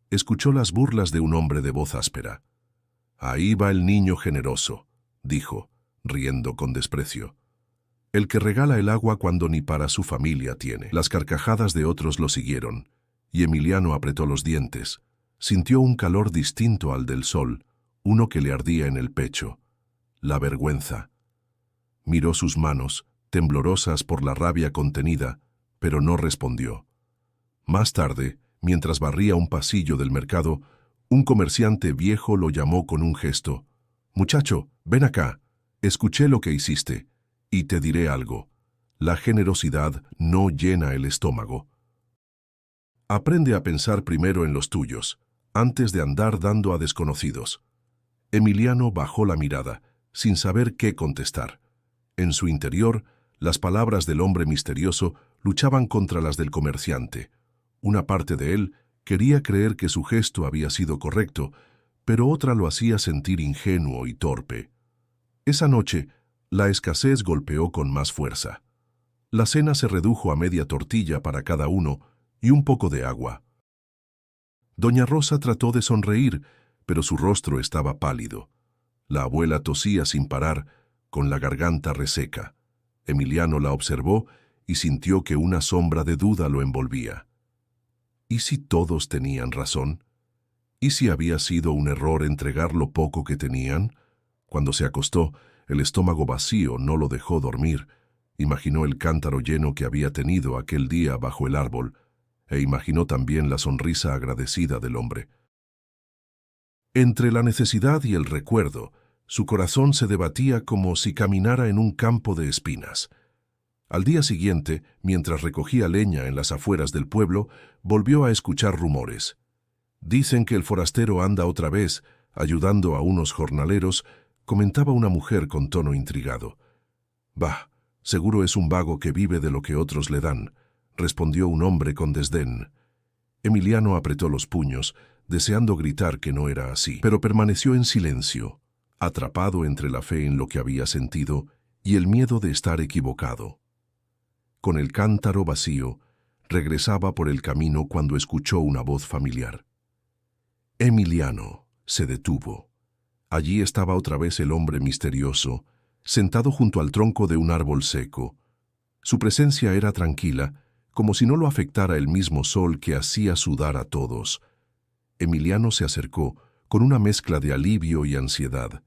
escuchó las burlas de un hombre de voz áspera. «Ahí va el niño generoso», dijo, riendo con desprecio. El que regala el agua cuando ni para su familia tiene. Las carcajadas de otros lo siguieron, y Emiliano apretó los dientes. Sintió un calor distinto al del sol, uno que le ardía en el pecho. La vergüenza. Miró sus manos, temblorosas por la rabia contenida, pero no respondió. Más tarde, mientras barría un pasillo del mercado, un comerciante viejo lo llamó con un gesto. «Muchacho, ven acá. Escuché lo que hiciste, y te diré algo. La generosidad no llena el estómago. Aprende a pensar primero en los tuyos, antes de andar dando a desconocidos». Emiliano bajó la mirada, sin saber qué contestar. En su interior, las palabras del hombre misterioso luchaban contra las del comerciante. Una parte de él quería creer que su gesto había sido correcto, pero otra lo hacía sentir ingenuo y torpe. Esa noche, la escasez golpeó con más fuerza. La cena se redujo a media tortilla para cada uno y un poco de agua. Doña Rosa trató de sonreír, pero su rostro estaba pálido. La abuela tosía sin parar, con la garganta reseca. Emiliano la observó y sintió que una sombra de duda lo envolvía. ¿Y si todos tenían razón? ¿Y si había sido un error entregar lo poco que tenían? Cuando se acostó, el estómago vacío no lo dejó dormir. Imaginó el cántaro lleno que había tenido aquel día bajo el árbol, e imaginó también la sonrisa agradecida del hombre. Entre la necesidad y el recuerdo, su corazón se debatía como si caminara en un campo de espinas. Al día siguiente, mientras recogía leña en las afueras del pueblo, volvió a escuchar rumores. «Dicen que el forastero anda otra vez, ayudando a unos jornaleros», comentaba una mujer con tono intrigado. «Bah, seguro es un vago que vive de lo que otros le dan», respondió un hombre con desdén. Emiliano apretó los puños, deseando gritar que no era así, pero permaneció en silencio, atrapado entre la fe en lo que había sentido y el miedo de estar equivocado. Con el cántaro vacío, regresaba por el camino cuando escuchó una voz familiar. Emiliano se detuvo. Allí estaba otra vez el hombre misterioso, sentado junto al tronco de un árbol seco. Su presencia era tranquila, como si no lo afectara el mismo sol que hacía sudar a todos. Emiliano se acercó, con una mezcla de alivio y ansiedad.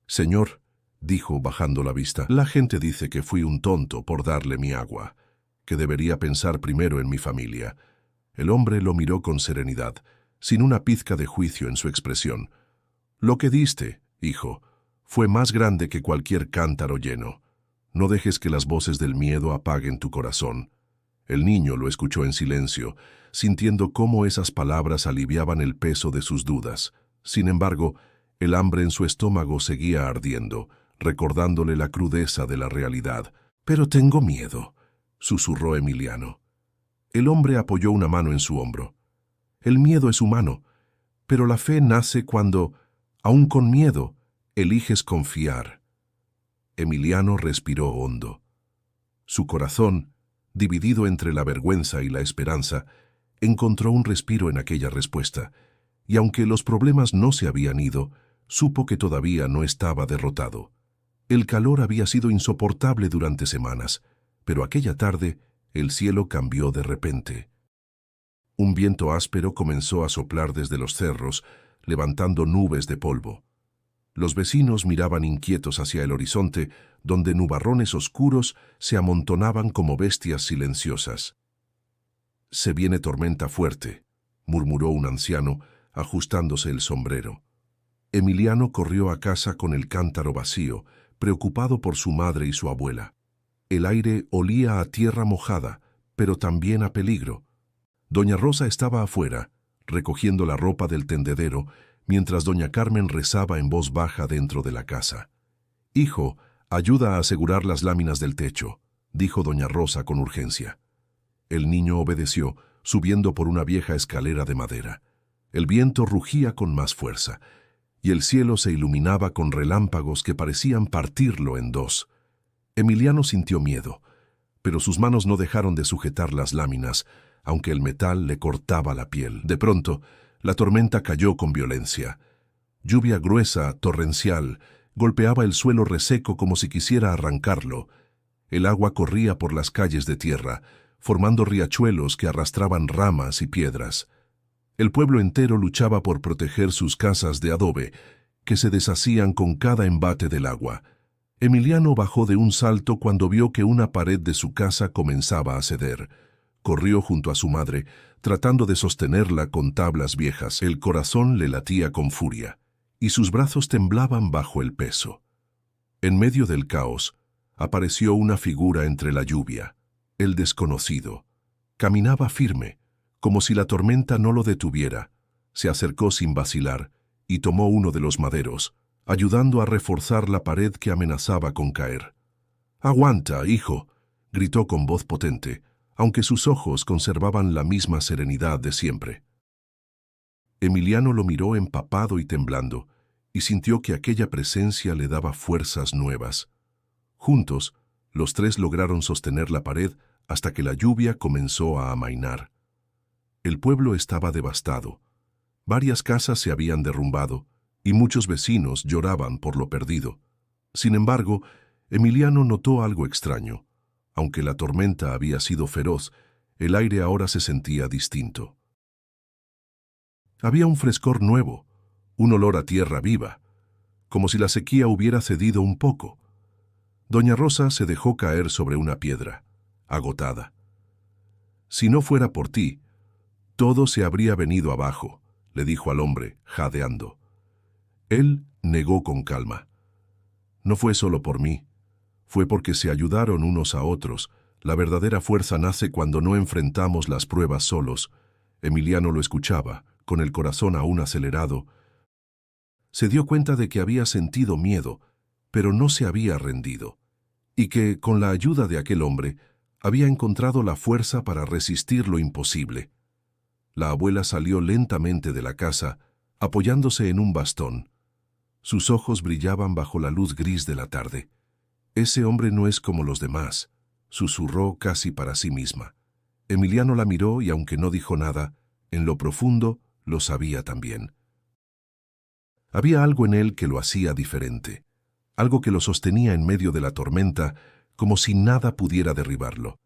«Señor», dijo bajando la vista, «la gente dice que fui un tonto por darle mi agua, que debería pensar primero en mi familia». El hombre lo miró con serenidad, sin una pizca de juicio en su expresión. «Lo que diste, hijo, fue más grande que cualquier cántaro lleno. No dejes que las voces del miedo apaguen tu corazón». El niño lo escuchó en silencio, sintiendo cómo esas palabras aliviaban el peso de sus dudas. Sin embargo, el hambre en su estómago seguía ardiendo, recordándole la crudeza de la realidad. «Pero tengo miedo», susurró Emiliano. El hombre apoyó una mano en su hombro. «El miedo es humano, pero la fe nace cuando, aun con miedo, eliges confiar». Emiliano respiró hondo. Su corazón, dividido entre la vergüenza y la esperanza, encontró un respiro en aquella respuesta, y aunque los problemas no se habían ido, supo que todavía no estaba derrotado. El calor había sido insoportable durante semanas, pero aquella tarde el cielo cambió de repente. Un viento áspero comenzó a soplar desde los cerros, levantando nubes de polvo. Los vecinos miraban inquietos hacia el horizonte, donde nubarrones oscuros se amontonaban como bestias silenciosas. «Se viene tormenta fuerte», murmuró un anciano, ajustándose el sombrero. Emiliano corrió a casa con el cántaro vacío, preocupado por su madre y su abuela. El aire olía a tierra mojada, pero también a peligro. Doña Rosa estaba afuera, recogiendo la ropa del tendedero, mientras doña Carmen rezaba en voz baja dentro de la casa. «Hijo, ayuda a asegurar las láminas del techo», dijo doña Rosa con urgencia. El niño obedeció, subiendo por una vieja escalera de madera. El viento rugía con más fuerza, y el cielo se iluminaba con relámpagos que parecían partirlo en dos. Emiliano sintió miedo, pero sus manos no dejaron de sujetar las láminas, aunque el metal le cortaba la piel. De pronto, la tormenta cayó con violencia. Lluvia gruesa, torrencial, golpeaba el suelo reseco como si quisiera arrancarlo. El agua corría por las calles de tierra, formando riachuelos que arrastraban ramas y piedras. El pueblo entero luchaba por proteger sus casas de adobe, que se deshacían con cada embate del agua. Emiliano bajó de un salto cuando vio que una pared de su casa comenzaba a ceder. Corrió junto a su madre, tratando de sostenerla con tablas viejas. El corazón le latía con furia, y sus brazos temblaban bajo el peso. En medio del caos, apareció una figura entre la lluvia, el desconocido. Caminaba firme, como si la tormenta no lo detuviera. Se acercó sin vacilar y tomó uno de los maderos, ayudando a reforzar la pared que amenazaba con caer. «¡Aguanta, hijo!», gritó con voz potente, aunque sus ojos conservaban la misma serenidad de siempre. Emiliano lo miró empapado y temblando, y sintió que aquella presencia le daba fuerzas nuevas. Juntos, los tres lograron sostener la pared hasta que la lluvia comenzó a amainar. El pueblo estaba devastado. Varias casas se habían derrumbado, y muchos vecinos lloraban por lo perdido. Sin embargo, Emiliano notó algo extraño. Aunque la tormenta había sido feroz, el aire ahora se sentía distinto. Había un frescor nuevo, un olor a tierra viva, como si la sequía hubiera cedido un poco. Doña Rosa se dejó caer sobre una piedra, agotada. «Si no fuera por ti, todo se habría venido abajo», le dijo al hombre, jadeando. Él negó con calma. «No fue solo por mí, fue porque se ayudaron unos a otros. La verdadera fuerza nace cuando no enfrentamos las pruebas solos». Emiliano lo escuchaba, con el corazón aún acelerado. Se dio cuenta de que había sentido miedo, pero no se había rendido, y que, con la ayuda de aquel hombre, había encontrado la fuerza para resistir lo imposible. La abuela salió lentamente de la casa, apoyándose en un bastón. Sus ojos brillaban bajo la luz gris de la tarde. «Ese hombre no es como los demás», susurró casi para sí misma. Emiliano la miró y, aunque no dijo nada, en lo profundo lo sabía también. Había algo en él que lo hacía diferente, algo que lo sostenía en medio de la tormenta, como si nada pudiera derribarlo.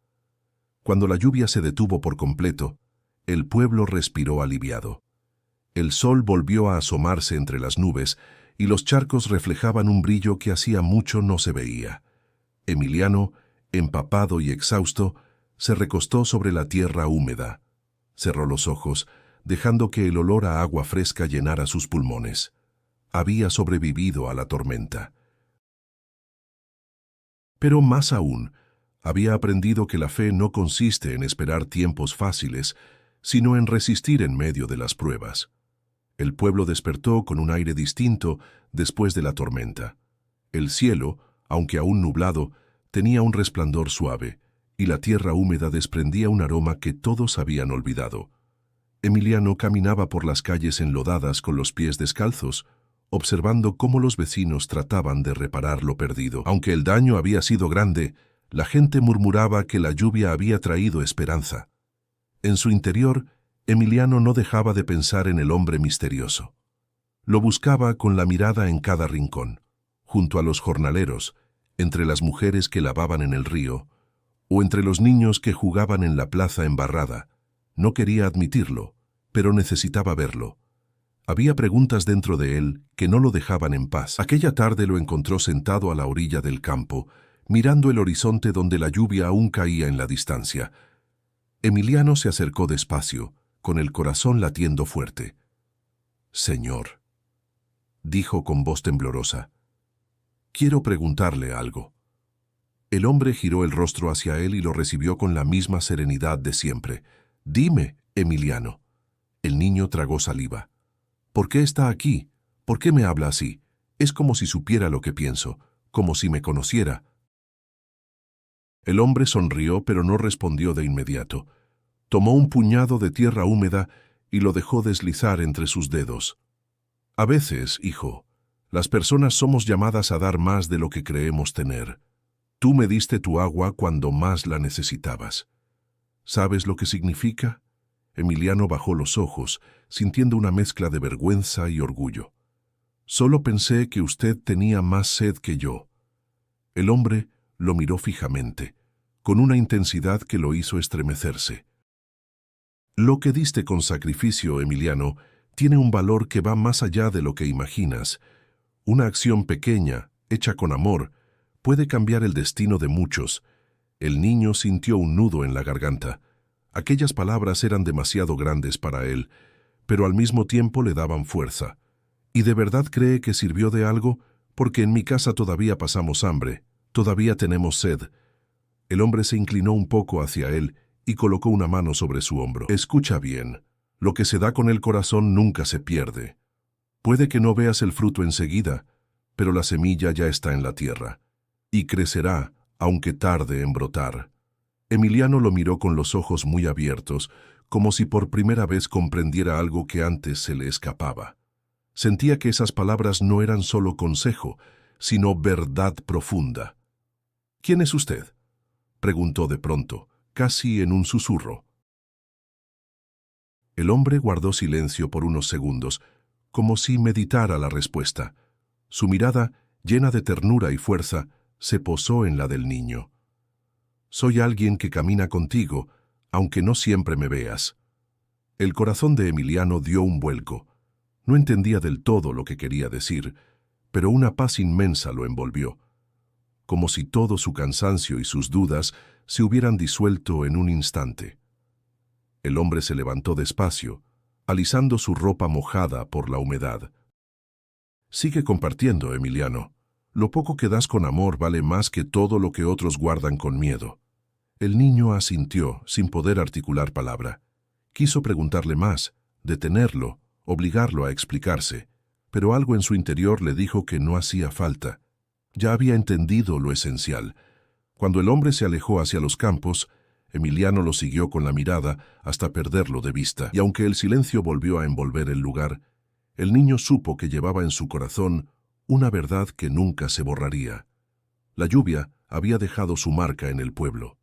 Cuando la lluvia se detuvo por completo, el pueblo respiró aliviado. El sol volvió a asomarse entre las nubes y los charcos reflejaban un brillo que hacía mucho no se veía. Emiliano, empapado y exhausto, se recostó sobre la tierra húmeda. Cerró los ojos, dejando que el olor a agua fresca llenara sus pulmones. Había sobrevivido a la tormenta. Pero más aún, había aprendido que la fe no consiste en esperar tiempos fáciles, sino en resistir en medio de las pruebas. El pueblo despertó con un aire distinto después de la tormenta. El cielo, aunque aún nublado, tenía un resplandor suave, y la tierra húmeda desprendía un aroma que todos habían olvidado. Emiliano caminaba por las calles enlodadas con los pies descalzos, observando cómo los vecinos trataban de reparar lo perdido. Aunque el daño había sido grande, la gente murmuraba que la lluvia había traído esperanza. En su interior, Emiliano no dejaba de pensar en el hombre misterioso. Lo buscaba con la mirada en cada rincón, junto a los jornaleros, entre las mujeres que lavaban en el río, o entre los niños que jugaban en la plaza embarrada. No quería admitirlo, pero necesitaba verlo. Había preguntas dentro de él que no lo dejaban en paz. Aquella tarde lo encontró sentado a la orilla del campo, mirando el horizonte donde la lluvia aún caía en la distancia. Emiliano se acercó despacio, con el corazón latiendo fuerte. «Señor», dijo con voz temblorosa, «quiero preguntarle algo». El hombre giró el rostro hacia él y lo recibió con la misma serenidad de siempre. «Dime, Emiliano». El niño tragó saliva. «¿Por qué está aquí? ¿Por qué me habla así? Es como si supiera lo que pienso, como si me conociera». El hombre sonrió, pero no respondió de inmediato. Tomó un puñado de tierra húmeda y lo dejó deslizar entre sus dedos. «A veces, hijo, las personas somos llamadas a dar más de lo que creemos tener. Tú me diste tu agua cuando más la necesitabas. ¿Sabes lo que significa?». Emiliano bajó los ojos, sintiendo una mezcla de vergüenza y orgullo. Solo pensé que usted tenía más sed que yo. El hombre lo miró fijamente, con una intensidad que lo hizo estremecerse. Lo que diste con sacrificio, Emiliano, tiene un valor que va más allá de lo que imaginas. Una acción pequeña, hecha con amor, puede cambiar el destino de muchos. El niño sintió un nudo en la garganta. Aquellas palabras eran demasiado grandes para él, pero al mismo tiempo le daban fuerza. ¿Y de verdad cree que sirvió de algo? Porque en mi casa todavía pasamos hambre, todavía tenemos sed. El hombre se inclinó un poco hacia él y colocó una mano sobre su hombro. Escucha bien, lo que se da con el corazón nunca se pierde. Puede que no veas el fruto enseguida, pero la semilla ya está en la tierra, y crecerá, aunque tarde en brotar. Emiliano lo miró con los ojos muy abiertos, como si por primera vez comprendiera algo que antes se le escapaba. Sentía que esas palabras no eran solo consejo, sino verdad profunda. ¿Quién es usted?, preguntó de pronto, casi en un susurro. El hombre guardó silencio por unos segundos, como si meditara la respuesta. Su mirada, llena de ternura y fuerza, se posó en la del niño. Soy alguien que camina contigo, aunque no siempre me veas. El corazón de Emiliano dio un vuelco. No entendía del todo lo que quería decir, pero una paz inmensa lo envolvió, como si todo su cansancio y sus dudas se hubieran disuelto en un instante. El hombre se levantó despacio, alisando su ropa mojada por la humedad. Sigue compartiendo, Emiliano. Lo poco que das con amor vale más que todo lo que otros guardan con miedo. El niño asintió, sin poder articular palabra. Quiso preguntarle más, detenerlo, obligarlo a explicarse, pero algo en su interior le dijo que no hacía falta. Ya había entendido lo esencial. Cuando el hombre se alejó hacia los campos, Emiliano lo siguió con la mirada hasta perderlo de vista, y aunque el silencio volvió a envolver el lugar, el niño supo que llevaba en su corazón una verdad que nunca se borraría. La lluvia había dejado su marca en el pueblo.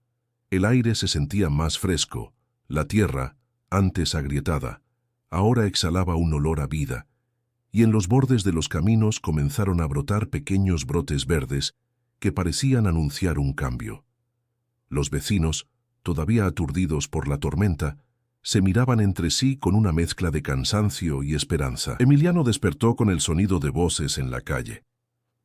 El aire se sentía más fresco, la tierra, antes agrietada, ahora exhalaba un olor a vida, y en los bordes de los caminos comenzaron a brotar pequeños brotes verdes que parecían anunciar un cambio. Los vecinos, todavía aturdidos por la tormenta, se miraban entre sí con una mezcla de cansancio y esperanza. Emiliano despertó con el sonido de voces en la calle.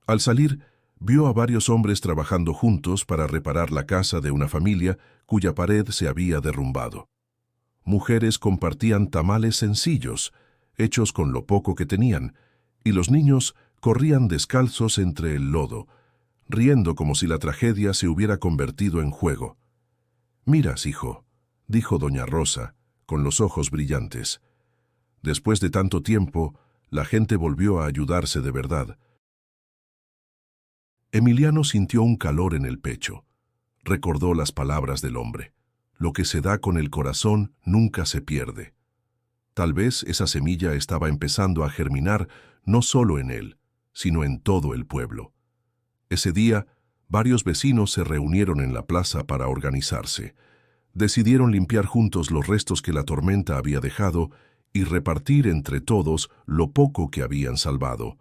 Al salir, vio a varios hombres trabajando juntos para reparar la casa de una familia cuya pared se había derrumbado. Mujeres compartían tamales sencillos, hechos con lo poco que tenían, y los niños corrían descalzos entre el lodo, riendo como si la tragedia se hubiera convertido en juego. «Miras, hijo», dijo doña Rosa, con los ojos brillantes. Después de tanto tiempo, la gente volvió a ayudarse de verdad. Emiliano sintió un calor en el pecho. Recordó las palabras del hombre. Lo que se da con el corazón nunca se pierde. Tal vez esa semilla estaba empezando a germinar no solo en él, sino en todo el pueblo. Ese día, varios vecinos se reunieron en la plaza para organizarse. Decidieron limpiar juntos los restos que la tormenta había dejado y repartir entre todos lo poco que habían salvado.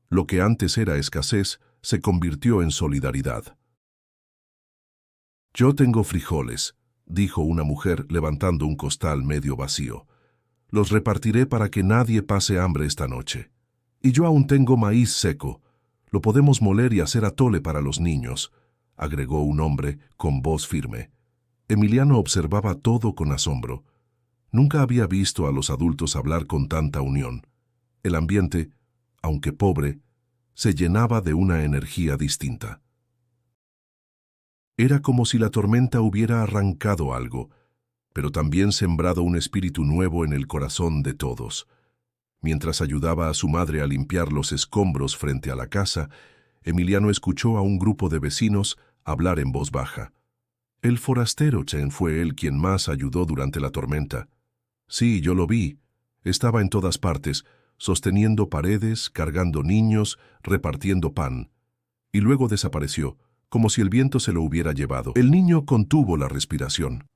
Lo que antes era escasez se convirtió en solidaridad. «Yo tengo frijoles», dijo una mujer levantando un costal medio vacío. «Los repartiré para que nadie pase hambre esta noche. Y yo aún tengo maíz seco. Lo podemos moler y hacer atole para los niños», agregó un hombre con voz firme. Emiliano observaba todo con asombro. Nunca había visto a los adultos hablar con tanta unión. El ambiente, aunque pobre, se llenaba de una energía distinta. Era como si la tormenta hubiera arrancado algo, pero también sembrado un espíritu nuevo en el corazón de todos. Mientras ayudaba a su madre a limpiar los escombros frente a la casa, Emiliano escuchó a un grupo de vecinos hablar en voz baja. «El forastero Chen fue él quien más ayudó durante la tormenta. Sí, yo lo vi. Estaba en todas partes, sosteniendo paredes, cargando niños, repartiendo pan. Y luego desapareció, como si el viento se lo hubiera llevado». El niño contuvo la respiración.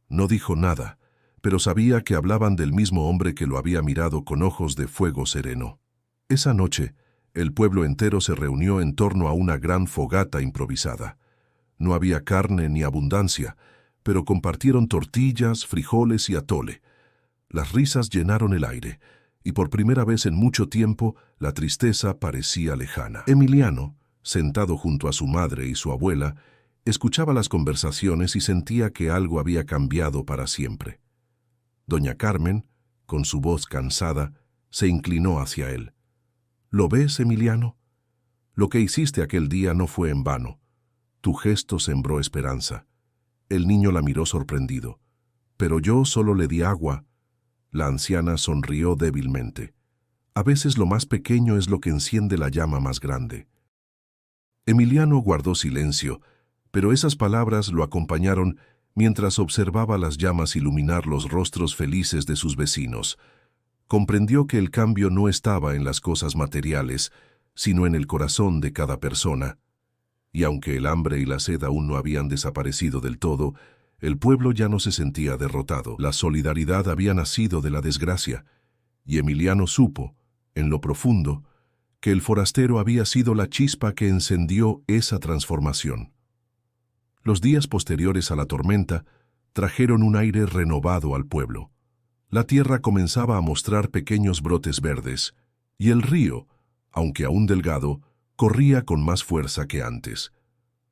No dijo nada, pero sabía que hablaban del mismo hombre que lo había mirado con ojos de fuego sereno. Esa noche, El pueblo entero se reunió en torno a una gran fogata improvisada. No había carne ni abundancia, pero compartieron tortillas, frijoles y atole. Las risas llenaron el aire, y por primera vez en mucho tiempo la tristeza parecía lejana. Emiliano, sentado junto a su madre y su abuela, escuchaba las conversaciones y sentía que algo había cambiado para siempre. Doña Carmen, con su voz cansada, se inclinó hacia él. ¿Lo ves, Emiliano? Lo que hiciste aquel día no fue en vano. Tu gesto sembró esperanza. El niño la miró sorprendido. Pero yo solo le di agua. La anciana sonrió débilmente. A veces lo más pequeño es lo que enciende la llama más grande. Emiliano guardó silencio, pero esas palabras lo acompañaron mientras observaba las llamas iluminar los rostros felices de sus vecinos. Comprendió que el cambio no estaba en las cosas materiales, sino en el corazón de cada persona. Y aunque el hambre y la sed aún no habían desaparecido del todo, el pueblo ya no se sentía derrotado. La solidaridad había nacido de la desgracia, y Emiliano supo, en lo profundo, que el forastero había sido la chispa que encendió esa transformación. Los días posteriores a la tormenta trajeron un aire renovado al pueblo. La tierra comenzaba a mostrar pequeños brotes verdes, y el río, aunque aún delgado, corría con más fuerza que antes.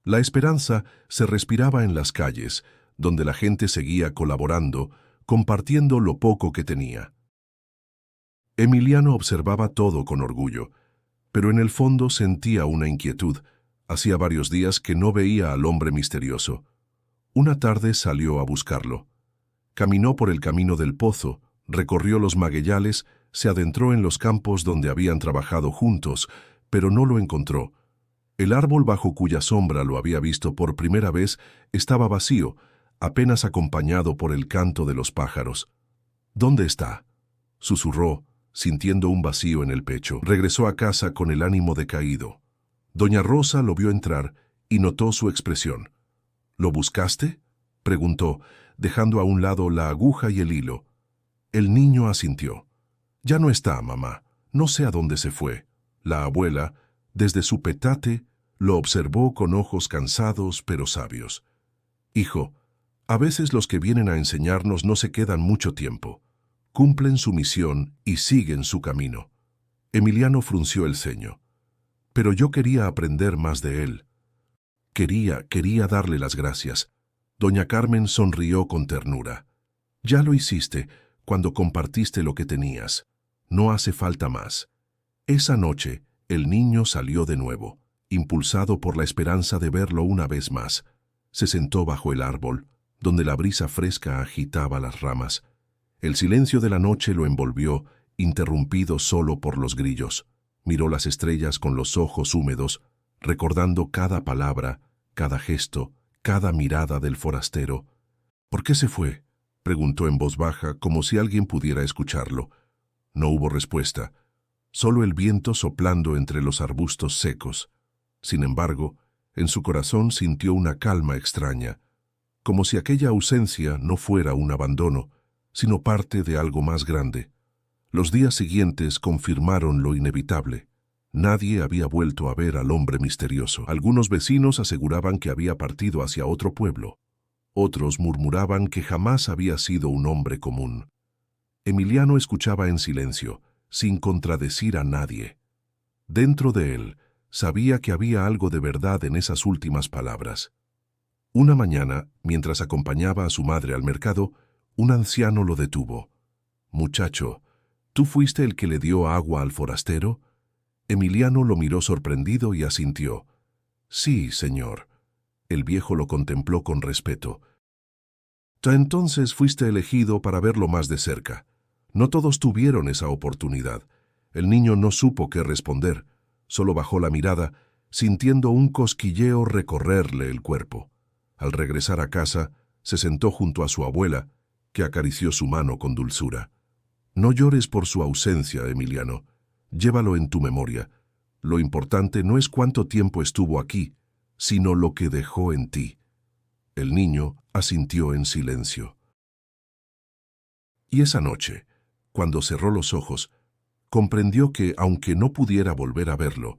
La esperanza se respiraba en las calles, donde la gente seguía colaborando, compartiendo lo poco que tenía. Emiliano observaba todo con orgullo, pero en el fondo sentía una inquietud. Hacía varios días que no veía al hombre misterioso. Una tarde salió a buscarlo. Caminó por el camino del pozo, recorrió los magueyales, se adentró en los campos donde habían trabajado juntos, pero no lo encontró. El árbol bajo cuya sombra lo había visto por primera vez estaba vacío, apenas acompañado por el canto de los pájaros. ¿Dónde está?, susurró, sintiendo un vacío en el pecho. Regresó a casa con el ánimo decaído. Doña Rosa lo vio entrar y notó su expresión. ¿Lo buscaste?, preguntó, dejando a un lado la aguja y el hilo. El niño asintió. Ya no está, mamá. No sé a dónde se fue. La abuela, desde su petate, lo observó con ojos cansados pero sabios. Hijo, a veces los que vienen a enseñarnos no se quedan mucho tiempo. Cumplen su misión y siguen su camino. Emiliano frunció el ceño. Pero yo quería aprender más de él. Quería darle las gracias. Doña Carmen sonrió con ternura. Ya lo hiciste cuando compartiste lo que tenías. No hace falta más. Esa noche, el niño salió de nuevo, impulsado por la esperanza de verlo una vez más. Se sentó bajo el árbol, donde la brisa fresca agitaba las ramas. El silencio de la noche lo envolvió, interrumpido solo por los grillos. Miró las estrellas con los ojos húmedos, recordando cada palabra, cada gesto, cada mirada del forastero. ¿Por qué se fue?, preguntó en voz baja, como si alguien pudiera escucharlo. No hubo respuesta, solo el viento soplando entre los arbustos secos. Sin embargo, en su corazón sintió una calma extraña, como si aquella ausencia no fuera un abandono, sino parte de algo más grande. Los días siguientes confirmaron lo inevitable. Nadie había vuelto a ver al hombre misterioso. Algunos vecinos aseguraban que había partido hacia otro pueblo. Otros murmuraban que jamás había sido un hombre común. Emiliano escuchaba en silencio, sin contradecir a nadie. Dentro de él, sabía que había algo de verdad en esas últimas palabras. Una mañana, mientras acompañaba a su madre al mercado, un anciano lo detuvo. «Muchacho, ¿tú fuiste el que le dio agua al forastero?». Emiliano lo miró sorprendido y asintió. «Sí, señor». El viejo lo contempló con respeto. «Entonces fuiste elegido para verlo más de cerca. No todos tuvieron esa oportunidad». El niño no supo qué responder, solo bajó la mirada, sintiendo un cosquilleo recorrerle el cuerpo. Al regresar a casa, se sentó junto a su abuela, que acarició su mano con dulzura. «No llores por su ausencia, Emiliano. Llévalo en tu memoria. Lo importante no es cuánto tiempo estuvo aquí, sino lo que dejó en ti». El niño asintió en silencio. Y esa noche, cuando cerró los ojos, comprendió que, aunque no pudiera volver a verlo,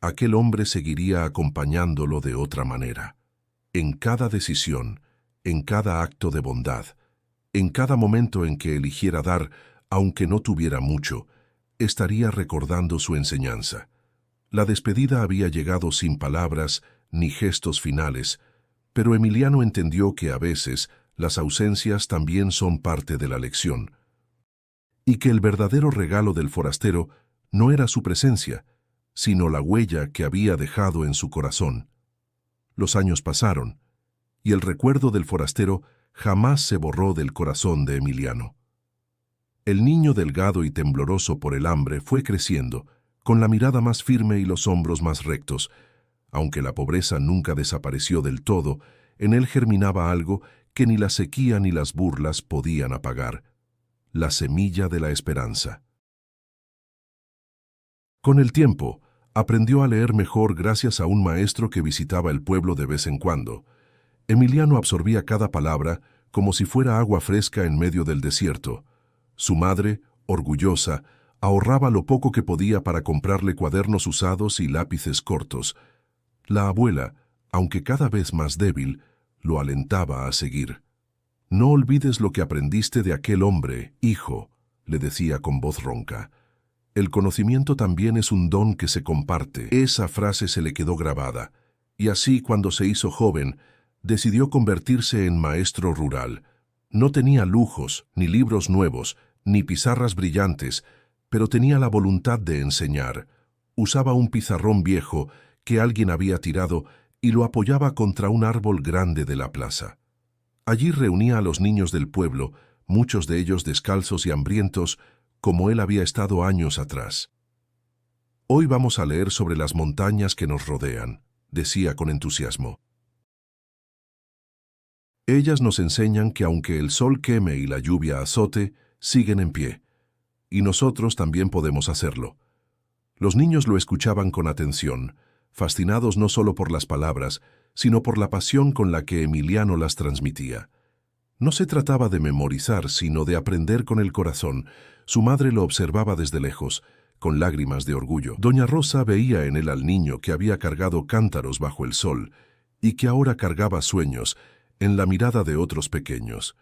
aquel hombre seguiría acompañándolo de otra manera. En cada decisión, en cada acto de bondad, en cada momento en que eligiera dar, aunque no tuviera mucho, estaría recordando su enseñanza. La despedida había llegado sin palabras ni gestos finales, pero Emiliano entendió que a veces las ausencias también son parte de la lección, y que el verdadero regalo del forastero no era su presencia, sino la huella que había dejado en su corazón. Los años pasaron, y el recuerdo del forastero jamás se borró del corazón de Emiliano. El niño delgado y tembloroso por el hambre fue creciendo, con la mirada más firme y los hombros más rectos. Aunque la pobreza nunca desapareció del todo, en él germinaba algo que ni la sequía ni las burlas podían apagar: la semilla de la esperanza. Con el tiempo, aprendió a leer mejor gracias a un maestro que visitaba el pueblo de vez en cuando. Emiliano absorbía cada palabra como si fuera agua fresca en medio del desierto. Su madre, orgullosa, ahorraba lo poco que podía para comprarle cuadernos usados y lápices cortos. La abuela, aunque cada vez más débil, lo alentaba a seguir. «No olvides lo que aprendiste de aquel hombre, hijo», le decía con voz ronca. «El conocimiento también es un don que se comparte». Esa frase se le quedó grabada, y así, cuando se hizo joven, decidió convertirse en maestro rural. No tenía lujos, ni libros nuevos, ni pizarras brillantes, pero tenía la voluntad de enseñar. Usaba un pizarrón viejo que alguien había tirado y lo apoyaba contra un árbol grande de la plaza. Allí reunía a los niños del pueblo, muchos de ellos descalzos y hambrientos, como él había estado años atrás. «Hoy vamos a leer sobre las montañas que nos rodean», decía con entusiasmo. «Ellas nos enseñan que aunque el sol queme y la lluvia azote, siguen en pie. Y nosotros también podemos hacerlo». Los niños lo escuchaban con atención, fascinados no solo por las palabras, sino por la pasión con la que Emiliano las transmitía. No se trataba de memorizar, sino de aprender con el corazón. Su madre lo observaba desde lejos, con lágrimas de orgullo. Doña Rosa veía en él al niño que había cargado cántaros bajo el sol y que ahora cargaba sueños en la mirada de otros pequeños.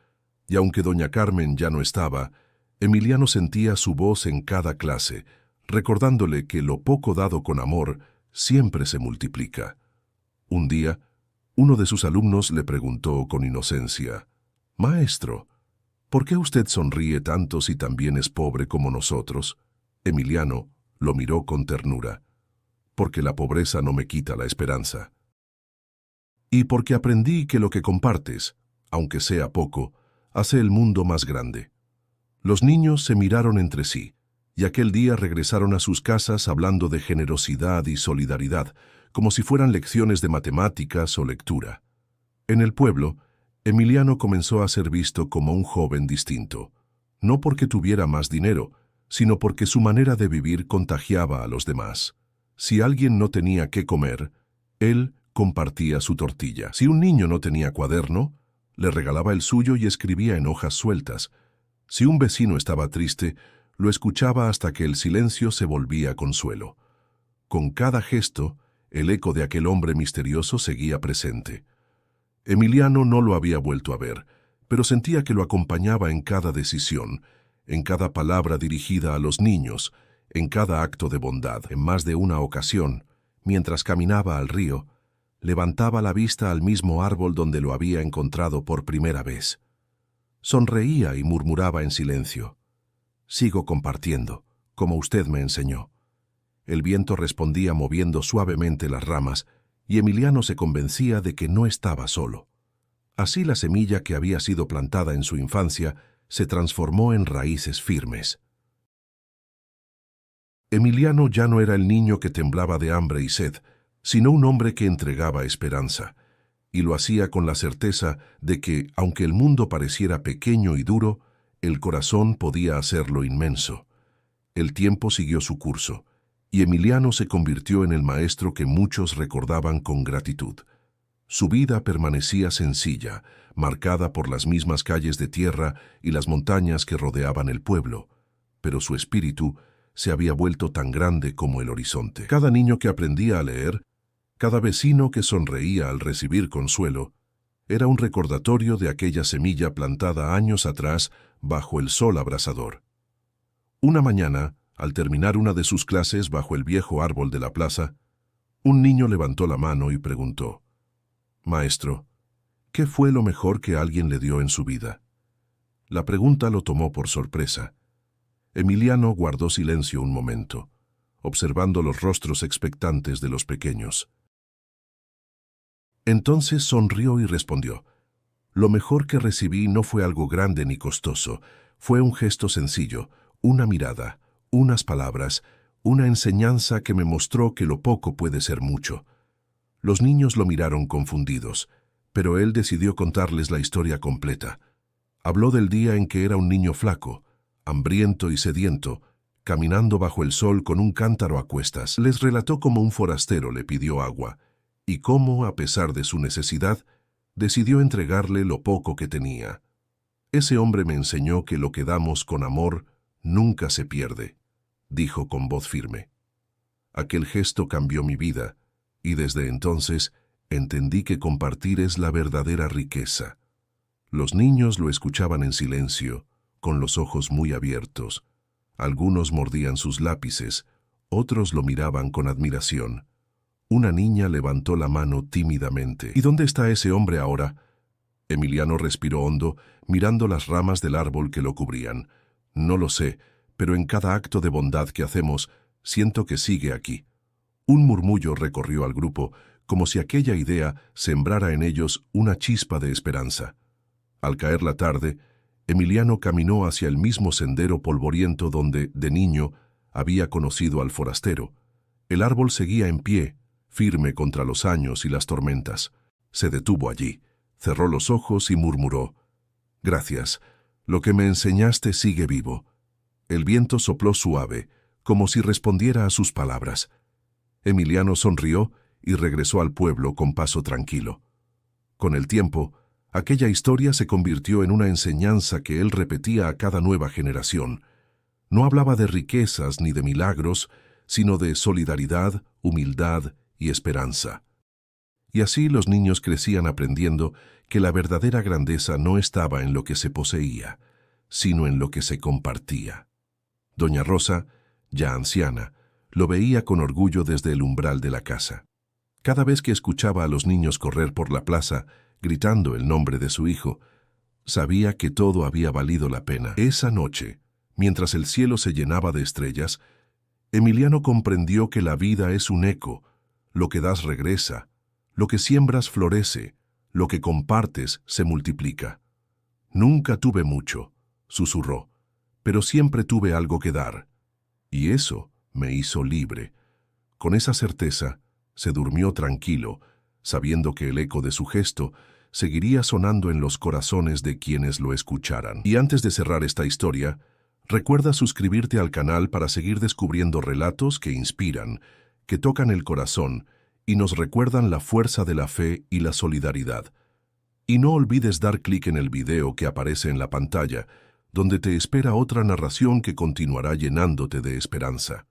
Y aunque doña Carmen ya no estaba, Emiliano sentía su voz en cada clase, recordándole que lo poco dado con amor siempre se multiplica. Un día, uno de sus alumnos le preguntó con inocencia: «Maestro, ¿por qué usted sonríe tanto si también es pobre como nosotros?» Emiliano lo miró con ternura. «Porque la pobreza no me quita la esperanza. Y porque aprendí que lo que compartes, aunque sea poco, hace el mundo más grande». Los niños se miraron entre sí, y aquel día regresaron a sus casas hablando de generosidad y solidaridad, como si fueran lecciones de matemáticas o lectura. En el pueblo, Emiliano comenzó a ser visto como un joven distinto, no porque tuviera más dinero, sino porque su manera de vivir contagiaba a los demás. Si alguien no tenía qué comer, él compartía su tortilla. Si un niño no tenía cuaderno, le regalaba el suyo y escribía en hojas sueltas. Si un vecino estaba triste, lo escuchaba hasta que el silencio se volvía consuelo. Con cada gesto, el eco de aquel hombre misterioso seguía presente. Emiliano no lo había vuelto a ver, pero sentía que lo acompañaba en cada decisión, en cada palabra dirigida a los niños, en cada acto de bondad. En más de una ocasión, mientras caminaba al río, levantaba la vista al mismo árbol donde lo había encontrado por primera vez. Sonreía y murmuraba en silencio: «Sigo compartiendo, como usted me enseñó». El viento respondía moviendo suavemente las ramas, y Emiliano se convencía de que no estaba solo. Así la semilla que había sido plantada en su infancia se transformó en raíces firmes. Emiliano ya no era el niño que temblaba de hambre y sed, sino un hombre que entregaba esperanza, y lo hacía con la certeza de que, aunque el mundo pareciera pequeño y duro, el corazón podía hacerlo inmenso. El tiempo siguió su curso, y Emiliano se convirtió en el maestro que muchos recordaban con gratitud. Su vida permanecía sencilla, marcada por las mismas calles de tierra y las montañas que rodeaban el pueblo, pero su espíritu se había vuelto tan grande como el horizonte. Cada niño que aprendía a leer, cada vecino que sonreía al recibir consuelo, era un recordatorio de aquella semilla plantada años atrás bajo el sol abrasador. Una mañana, al terminar una de sus clases bajo el viejo árbol de la plaza, un niño levantó la mano y preguntó: «Maestro, ¿qué fue lo mejor que alguien le dio en su vida?». La pregunta lo tomó por sorpresa. Emiliano guardó silencio un momento, observando los rostros expectantes de los pequeños. Entonces sonrió y respondió: «Lo mejor que recibí no fue algo grande ni costoso, fue un gesto sencillo, una mirada, unas palabras, una enseñanza que me mostró que lo poco puede ser mucho». Los niños lo miraron confundidos, pero él decidió contarles la historia completa. Habló del día en que era un niño flaco, hambriento y sediento, caminando bajo el sol con un cántaro a cuestas. Les relató cómo un forastero le pidió agua, y cómo, a pesar de su necesidad, decidió entregarle lo poco que tenía. «Ese hombre me enseñó que lo que damos con amor nunca se pierde», dijo con voz firme. «Aquel gesto cambió mi vida, y desde entonces entendí que compartir es la verdadera riqueza». Los niños lo escuchaban en silencio, con los ojos muy abiertos. Algunos mordían sus lápices, otros lo miraban con admiración. Una niña levantó la mano tímidamente. «¿Y dónde está ese hombre ahora?». Emiliano respiró hondo, mirando las ramas del árbol que lo cubrían. «No lo sé, pero en cada acto de bondad que hacemos, siento que sigue aquí». Un murmullo recorrió al grupo, como si aquella idea sembrara en ellos una chispa de esperanza. Al caer la tarde, Emiliano caminó hacia el mismo sendero polvoriento donde, de niño, había conocido al forastero. El árbol seguía en pie, firme contra los años y las tormentas. Se detuvo allí, cerró los ojos y murmuró: «Gracias, lo que me enseñaste sigue vivo». El viento sopló suave, como si respondiera a sus palabras. Emiliano sonrió y regresó al pueblo con paso tranquilo. Con el tiempo, aquella historia se convirtió en una enseñanza que él repetía a cada nueva generación. No hablaba de riquezas ni de milagros, sino de solidaridad, humildad y esperanza. Y así los niños crecían aprendiendo que la verdadera grandeza no estaba en lo que se poseía, sino en lo que se compartía. Doña Rosa, ya anciana, lo veía con orgullo desde el umbral de la casa. Cada vez que escuchaba a los niños correr por la plaza, gritando el nombre de su hijo, sabía que todo había valido la pena. Esa noche, mientras el cielo se llenaba de estrellas, Emiliano comprendió que la vida es un eco. Lo que das regresa, lo que siembras florece, lo que compartes se multiplica. «Nunca tuve mucho», susurró, «pero siempre tuve algo que dar. Y eso me hizo libre». Con esa certeza, se durmió tranquilo, sabiendo que el eco de su gesto seguiría sonando en los corazones de quienes lo escucharan. Y antes de cerrar esta historia, recuerda suscribirte al canal para seguir descubriendo relatos que inspiran, que tocan el corazón y nos recuerdan la fuerza de la fe y la solidaridad. Y no olvides dar clic en el video que aparece en la pantalla, donde te espera otra narración que continuará llenándote de esperanza.